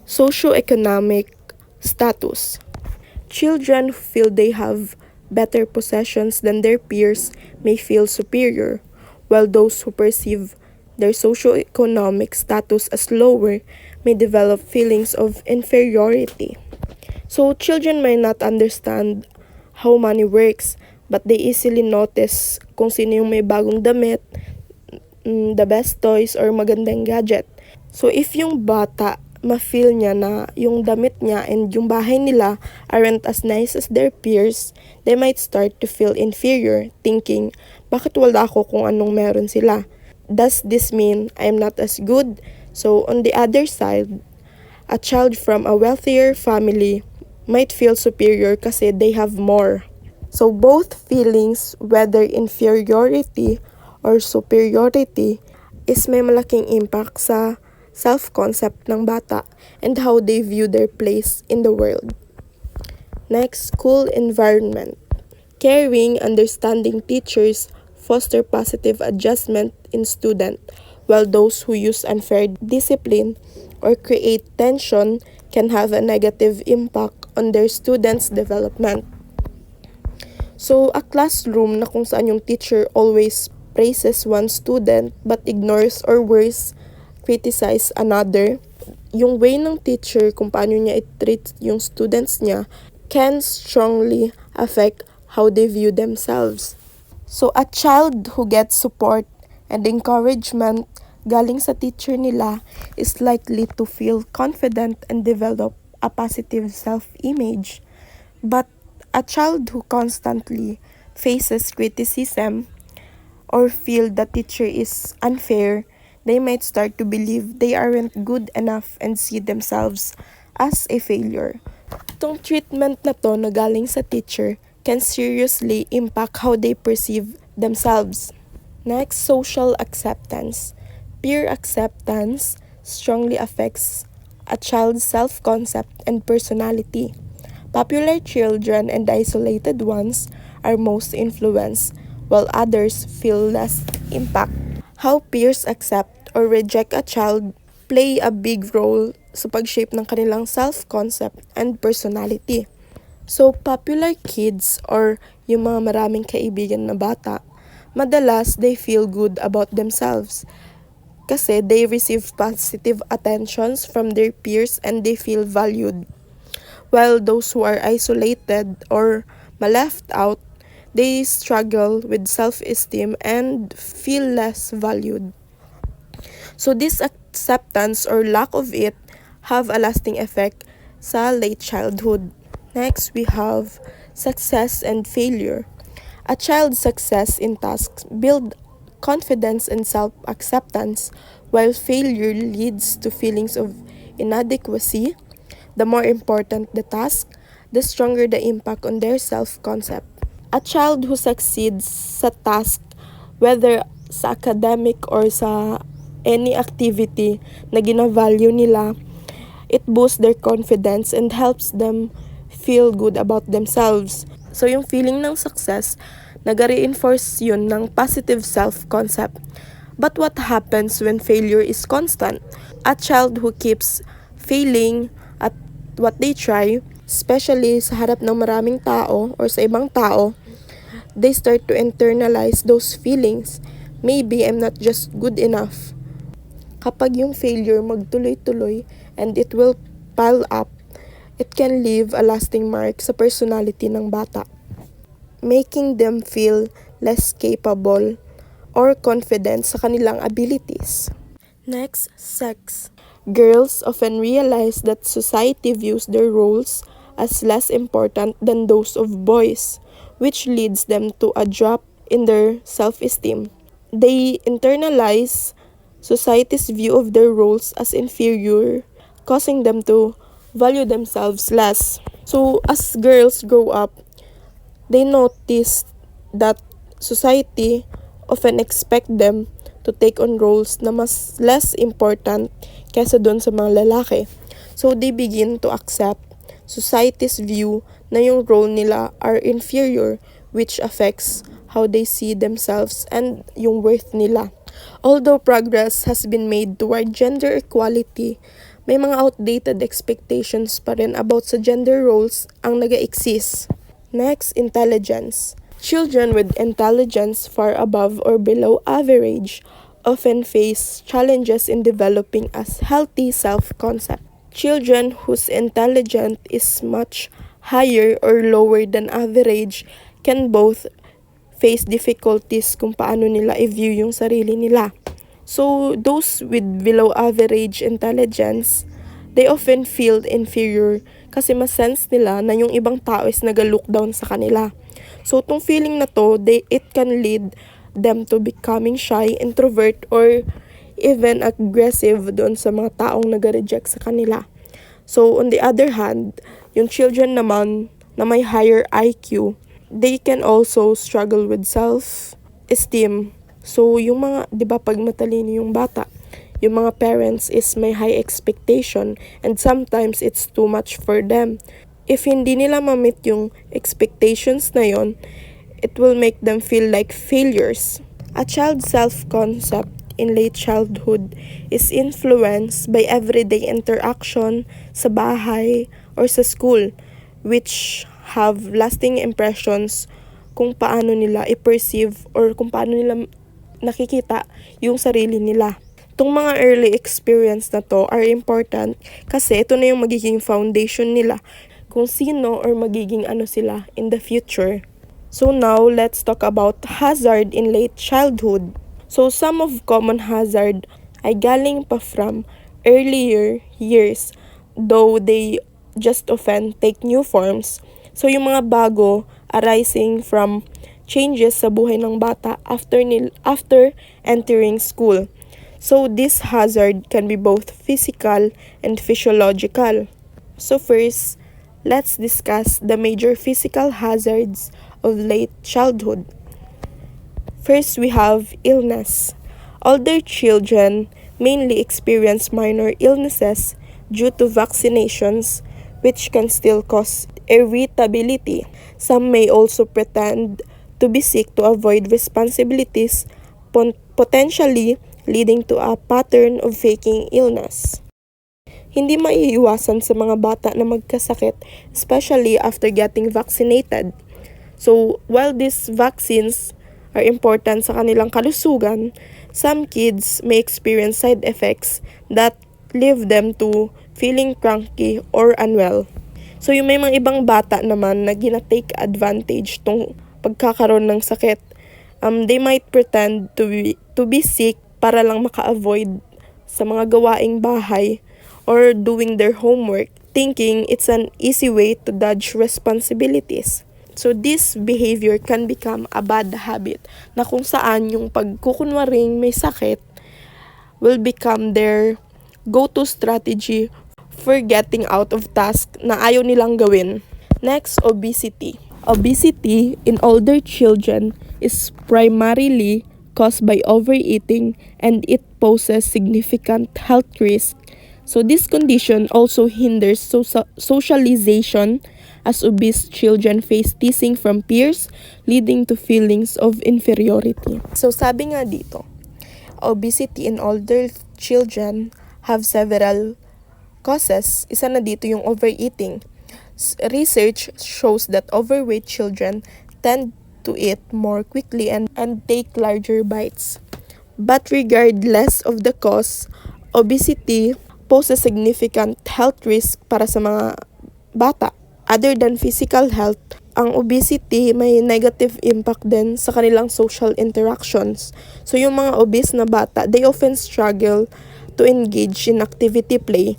socioeconomic status. Children who feel they have better possessions than their peers may feel superior, while those who perceive their socioeconomic status as lower may develop feelings of inferiority. So children may not understand how money works, but they easily notice kung sino yung may bagong damit, the best toys, or magandang gadget. So if yung bata ma-feel niya na yung damit niya and yung bahay nila aren't as nice as their peers, they might start to feel inferior, thinking, bakit wala ako kung anong meron sila? Does this mean I'm not as good? So on the other side, a child from a wealthier family might feel superior kasi they have more. So both feelings, whether inferiority or superiority, is may malaking impact sa self-concept ng bata and how they view their place in the world. Next, school environment. Caring, understanding teachers foster positive adjustment in student, while those who use unfair discipline or create tension can have a negative impact on their students' development. So, a classroom na kung saan yung teacher always praises one student but ignores or worse, criticize another, yung way ng teacher kung paano niya i-treat yung students niya can strongly affect how they view themselves. So, a child who gets support and encouragement galing sa teacher nila is likely to feel confident and develop a positive self-image. But a child who constantly faces criticism or feel the teacher is unfair, they might start to believe they aren't good enough and see themselves as a failure. Itong treatment na to na galing sa teacher can seriously impact how they perceive themselves. Next, social acceptance. Peer acceptance strongly affects a child's self-concept and personality. Popular children and isolated ones are most influenced, while others feel less impact. How peers accept or reject a child play a big role sa pag-shape ng kanilang self-concept and personality. So, popular kids or yung mga maraming kaibigan na bata, madalas they feel good about themselves kasi they receive positive attentions from their peers and they feel valued. While those who are isolated or left out, they struggle with self-esteem and feel less valued. So this acceptance or lack of it have a lasting effect sa late childhood. Next, we have success and failure. A child's success in tasks build confidence and self-acceptance, while failure leads to feelings of inadequacy. The more important the task, the stronger the impact on their self-concept. A child who succeeds sa task, whether sa academic or sa any activity na gina-value nila, it boosts their confidence and helps them feel good about themselves. So yung feeling ng success, nag-reinforce yun ng positive self-concept. But what happens when failure is constant? A child who keeps failing at what they try, especially sa harap ng maraming tao or sa ibang tao, they start to internalize those feelings. Maybe I'm not just good enough. Kapag yung failure magtuloy-tuloy and it will pile up, it can leave a lasting mark sa personality ng bata, making them feel less capable or confident sa kanilang abilities. Next, sex. Girls often realize that society views their roles as less important than those of boys, which leads them to a drop in their self-esteem. They internalize society's view of their roles as inferior, causing them to value themselves less. So, as girls grow up, they notice that society often expect them to take on roles na mas less important kaysa doon sa mga lalaki. So, they begin to accept society's view na yung role nila are inferior, which affects how they see themselves and yung worth nila. Although progress has been made toward gender equality, may mga outdated expectations pa rin about sa gender roles ang nag-exist. Next, intelligence. Children with intelligence far above or below average often face challenges in developing a healthy self-concept. Children whose intelligence is much higher or lower than average can both face difficulties kung paano nila i-view yung sarili nila. So, those with below average intelligence, they often feel inferior kasi mas-sense nila na yung ibang tao is nag-look down sa kanila. So, tong feeling na to, it can lead them to becoming shy, introvert, or even aggressive doon sa mga taong nag-reject sa kanila. So, on the other hand, yung children naman na may higher IQ, they can also struggle with self-esteem. So, yung mga, di ba, pag matalino yung bata, yung mga parents is may high expectation and sometimes it's too much for them. If hindi nila ma-meet yung expectations na yon, it will make them feel like failures. A child's self-concept in late childhood is influenced by everyday interaction sa bahay or sa school, which have lasting impressions kung paano nila i-perceive or kung paano nila nakikita yung sarili nila. Itong mga early experience na to are important kasi ito na yung magiging foundation nila kung sino or magiging ano sila in the future. So now, let's talk about hazard in late childhood. So some of common hazard ay galing pa from earlier years, though they just often take new forms. So yung mga bago arising from changes sa buhay ng bata after entering school. So this hazard can be both physical and physiological. So first, let's discuss the major physical hazards of late childhood. First, we have illness. Older children mainly experience minor illnesses due to vaccinations, which can still cause irritability. Some may also pretend to be sick to avoid responsibilities, potentially leading to a pattern of faking illness. Hindi maiiwasan sa mga bata na magkasakit, especially after getting vaccinated. So, while these vaccines are important sa kanilang kalusugan, some kids may experience side effects that leave them to feeling cranky or unwell. So, yung may mga ibang bata naman na gina-take advantage tong pagkakaroon ng sakit. They might pretend to be sick para lang maka-avoid sa mga gawaing bahay or doing their homework, thinking it's an easy way to dodge responsibilities. So this behavior can become a bad habit na kung saan yung pagkukunwaring may sakit will become their go-to strategy for getting out of task na ayaw nilang gawin. Next, obesity. Obesity in older children is primarily caused by overeating and it poses significant health risk. So this condition also hinders socialization as obese children face teasing from peers, leading to feelings of inferiority. So sabi nga dito, obesity in older children have several causes. Isa na dito yung overeating. Research shows that overweight children tend to eat more quickly and take larger bites. But regardless of the cause, obesity poses significant health risk para sa mga bata. Other than physical health, ang obesity may negative impact din sa kanilang social interactions. So yung mga obese na bata, they often struggle to engage in activity play,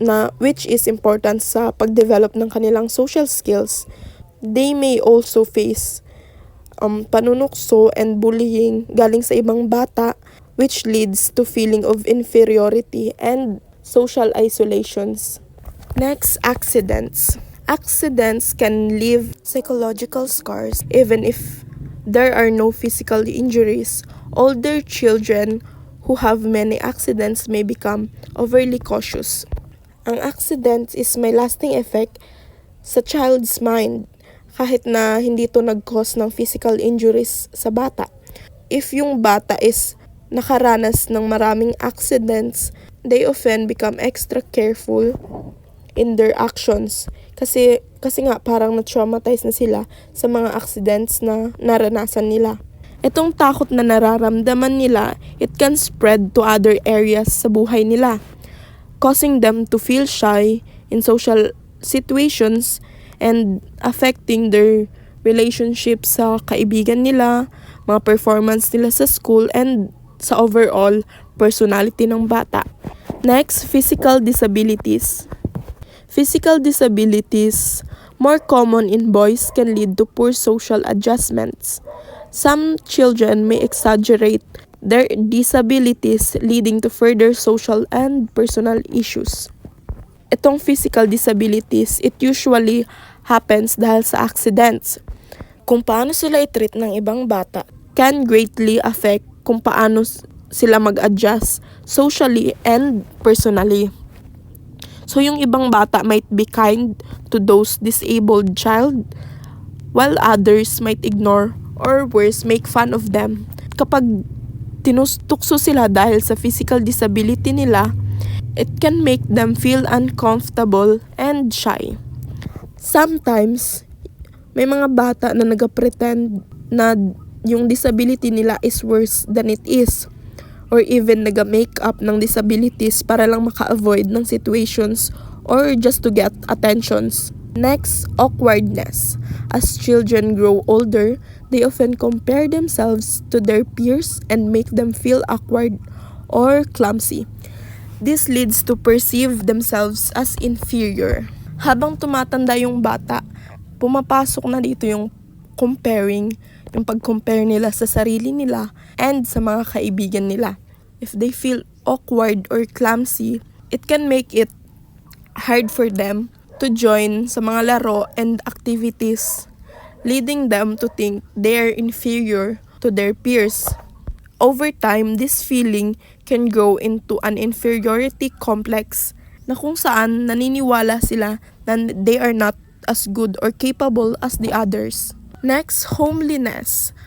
na which is important sa pagdevelop ng kanilang social skills. They may also face panunukso and bullying galing sa ibang bata, which leads to feeling of inferiority and social isolations. Next, accidents. Accidents can leave psychological scars even if there are no physical injuries. Older children who have many accidents may become overly cautious. Ang accidents is may lasting effect sa child's mind kahit na hindi to nag-cause ng physical injuries sa bata. If yung bata is nakaranas ng maraming accidents, they often become extra careful in their actions kasi nga parang na-traumatize na sila sa mga accidents na naranasan nila. Itong takot na nararamdaman nila, it can spread to other areas sa buhay nila, causing them to feel shy in social situations and affecting their relationships sa kaibigan nila, mga performance nila sa school, and sa overall personality ng bata. Next, physical disabilities. Physical disabilities, more common in boys, can lead to poor social adjustments. Some children may exaggerate their disabilities, leading to further social and personal issues. Itong physical disabilities, it usually happens dahil sa accidents. Kung paano sila i-treat ng ibang bata can greatly affect kung paano sila mag-adjust socially and personally. So yung ibang bata might be kind to those disabled child, while others might ignore or worse, make fun of them. Kapag tinustukso sila dahil sa physical disability nila, it can make them feel uncomfortable and shy. Sometimes, may mga bata na nag-pretend na yung disability nila is worse than it is, or even nag-make up ng disabilities para lang maka-avoid ng situations or just to get attentions. Next, awkwardness. As children grow older, they often compare themselves to their peers and make them feel awkward or clumsy. This leads to perceive themselves as inferior. Habang tumatanda yung bata, pumapasok na dito yung comparing, yung pag-compare nila sa sarili nila and sa mga kaibigan nila. If they feel awkward or clumsy, it can make it hard for them to join sa mga laro and activities, leading them to think they're inferior to their peers. Over time, this feeling can grow into an inferiority complex na kung saan naniniwala sila na they are not as good or capable as the others. Next, homeliness.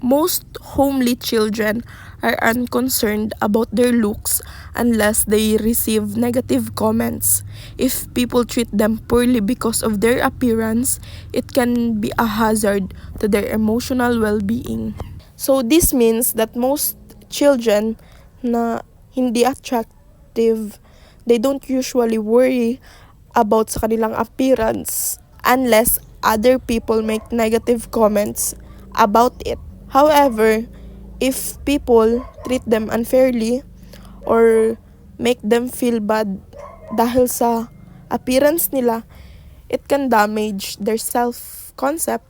Most homely children are unconcerned about their looks unless they receive negative comments. If people treat them poorly because of their appearance, it can be a hazard to their emotional well-being. So this means that most children na hindi attractive, they don't usually worry about sa kanilang appearance unless other people make negative comments about it. However, if people treat them unfairly or make them feel bad dahil sa appearance nila, it can damage their self-concept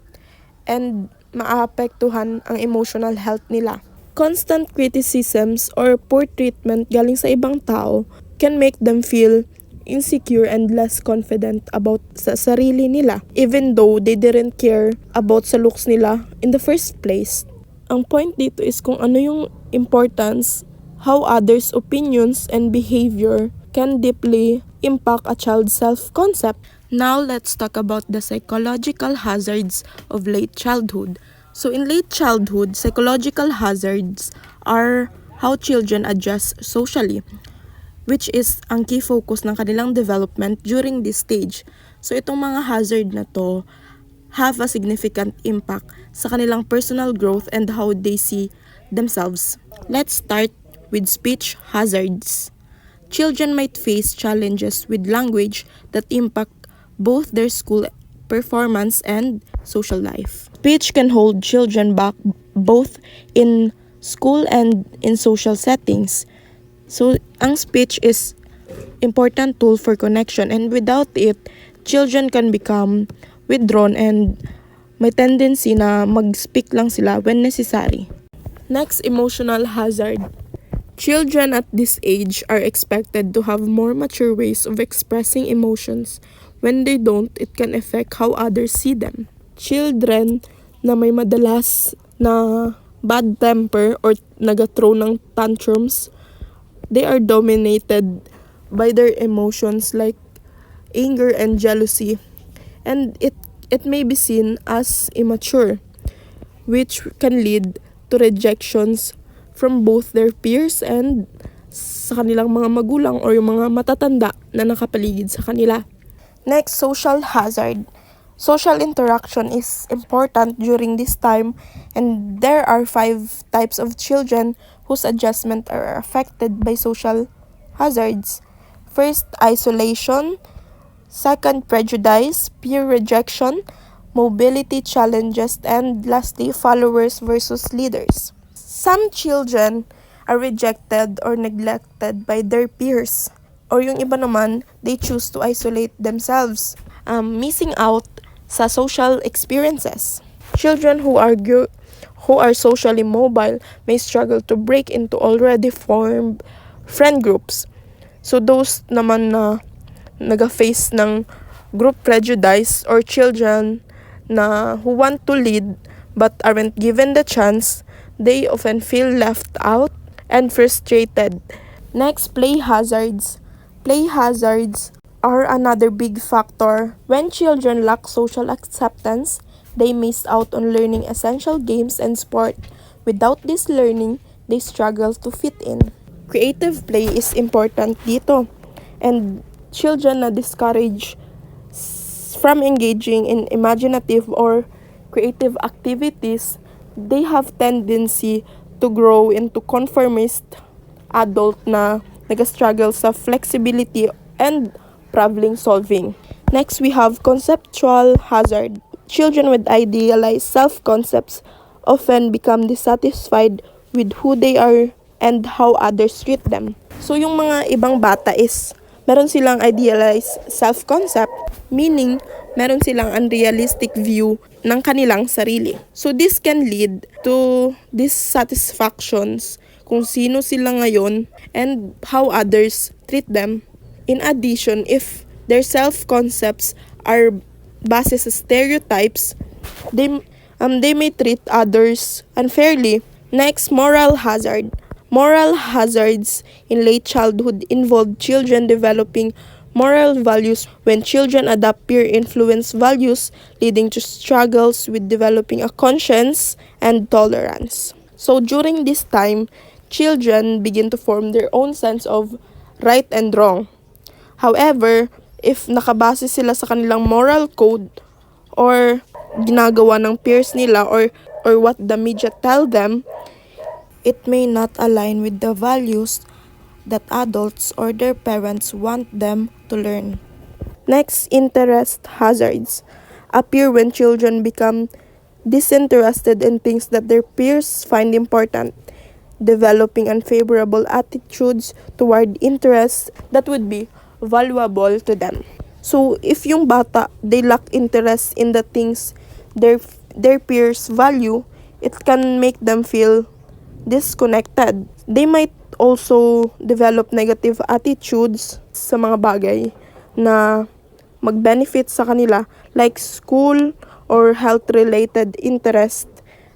and maapektuhan ang emotional health nila. Constant criticisms or poor treatment galing sa ibang tao can make them feel insecure and less confident about sa sarili nila, even though they didn't care about sa looks nila in the first place. Ang point dito is kung ano yung importance, how others' opinions and behavior can deeply impact a child's self-concept. Now, let's talk about the psychological hazards of late childhood. So, in late childhood, psychological hazards are how children adjust socially, which is ang key focus ng kanilang development during this stage. So, itong mga hazard na to have a significant impact sa kanilang personal growth and how they see themselves. Let's start with speech hazards. Children might face challenges with language that impact both their school performance and social life. Speech can hold children back both in school and in social settings. So, ang speech is important tool for connection, and without it, children can become withdrawn and may tendency na mag-speak lang sila when necessary. Next, emotional hazard. Children at this age are expected to have more mature ways of expressing emotions. When they don't, it can affect how others see them. Children na may madalas na bad temper or nag-throw ng tantrums, they are dominated by their emotions like anger and jealousy. And it may be seen as immature, which can lead to rejections from both their peers and sa kanilang mga magulang or yung mga matatanda na nakapaligid sa kanila. Next, social hazard. Social interaction is important during this time, and there are 5 types of children whose adjustment are affected by social hazards. First, isolation. Second, prejudice, peer rejection, mobility challenges, and lastly, followers versus leaders. Some children are rejected or neglected by their peers. Or yung iba naman, they choose to isolate themselves, missing out sa social experiences. Children who are socially mobile may struggle to break into already formed friend groups. So those naman na naga-face ng group prejudice or children na who want to lead but aren't given the chance, they often feel left out and frustrated. Next, play hazards. Play hazards are another big factor. When children lack social acceptance, they miss out on learning essential games and sport. Without this learning, they struggle to fit in. Creative play is important dito. And children na discourage from engaging in imaginative or creative activities, they have tendency to grow into conformist adult na nag-struggle sa flexibility and problem solving. Next, we have conceptual hazard. Children with idealized self-concepts often become dissatisfied with who they are and how others treat them. So yung mga ibang bata is meron silang idealized self-concept, meaning meron silang unrealistic view ng kanilang sarili. So this can lead to dissatisfactions kung sino sila ngayon and how others treat them. In addition, if their self-concepts are base sa stereotypes, they may treat others unfairly. Next, moral hazard. Moral hazards in late childhood involve children developing moral values when children adopt peer influence values, leading to struggles with developing a conscience and tolerance. So during this time, children begin to form their own sense of right and wrong. However, if nakabase sila sa kanilang moral code or ginagawa ng peers nila or what the media tell them, it may not align with the values that adults or their parents want them to learn. Next, interest hazards appear when children become disinterested in things that their peers find important, developing unfavorable attitudes toward interests that would be valuable to them. So, if yung bata, they lack interest in the things their peers value, it can make them feel disconnected. They might also develop negative attitudes sa mga bagay na mag-benefit sa kanila like school or health-related interest,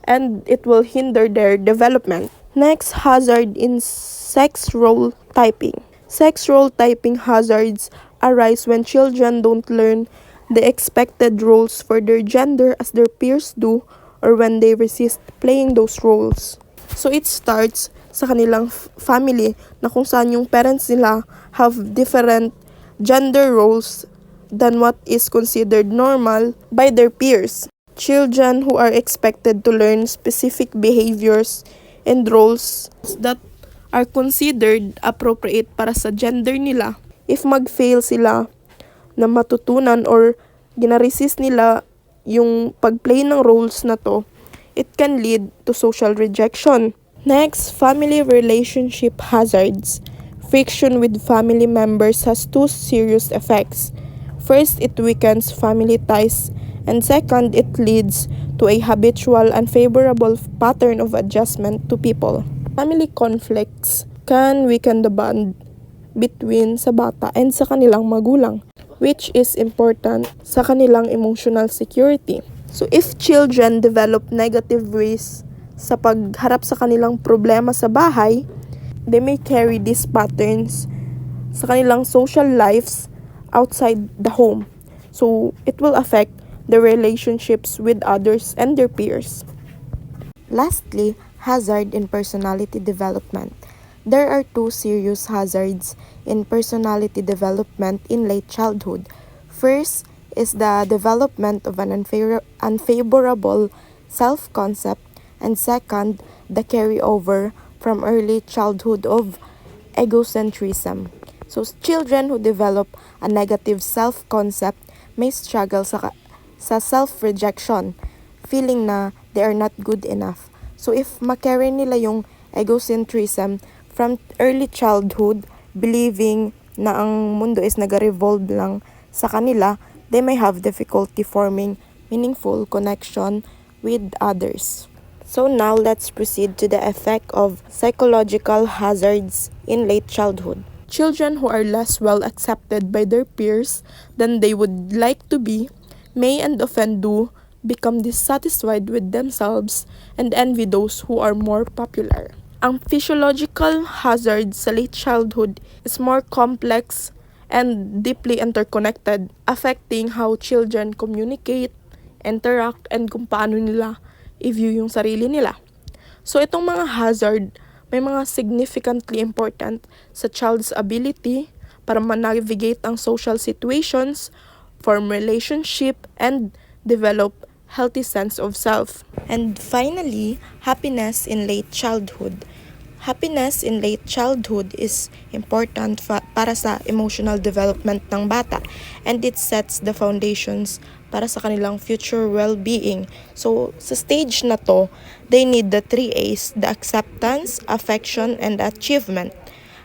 and it will hinder their development. Next, hazard in sex role typing. Sex role typing hazards arise when children don't learn the expected roles for their gender as their peers do, or when they resist playing those roles. So it starts sa kanilang family na kung saan yung parents nila have different gender roles than what is considered normal by their peers. Children who are expected to learn specific behaviors and roles that are considered appropriate para sa gender nila, if mag-fail sila na matutunan or ginaresist nila yung pag-play ng roles na to, it can lead to social rejection. Next, family relationship hazards. Friction with family members has 2 serious effects. First, it weakens family ties, and second, it leads to a habitual unfavorable pattern of adjustment to people. Family conflicts can weaken the bond between sa bata and sa kanilang magulang, which is important sa kanilang emotional security. So if children develop negative ways sa pagharap sa kanilang problema sa bahay, they may carry these patterns sa kanilang social lives outside the home. So it will affect their relationships with others and their peers. Lastly, hazard in personality development. There are two serious hazards in personality development in late childhood. First is the development of an unfavorable self-concept, and second, the carryover from early childhood of egocentrism. So, children who develop a negative self-concept may struggle sa self-rejection, feeling na they are not good enough. So, if makarry nila yung egocentrism from early childhood, believing na ang mundo is nag-revolve lang sa kanila, they may have difficulty forming meaningful connection with others. So now let's proceed to the effect of psychological hazards in late childhood. Children who are less well accepted by their peers than they would like to be may and often do become dissatisfied with themselves and envy those who are more popular. Ang physiological hazard sa late childhood is more complex and deeply interconnected, affecting how children communicate, interact, and kung paano nila i-view yung sarili nila. So itong mga hazard, may mga significantly important sa child's ability para ma-navigate ang social situations, form relationship, and develop healthy sense of self. And finally, happiness in late childhood. Happiness in late childhood is important para sa emotional development ng bata, and it sets the foundations para sa kanilang future well-being. So, sa stage na to, they need the 3 A's, the acceptance, affection, and achievement.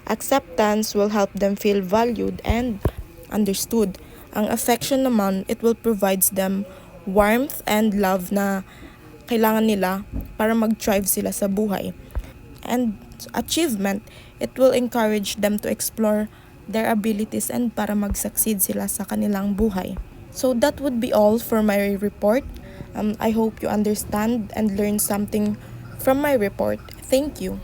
Acceptance will help them feel valued and understood. Ang affection naman, it will provides them warmth and love na kailangan nila para mag-thrive sila sa buhay. And achievement, it will encourage them to explore their abilities and para mag-succeed sila sa kanilang buhay. So that would be all for my report. I hope you understand and learn something from my report. Thank you.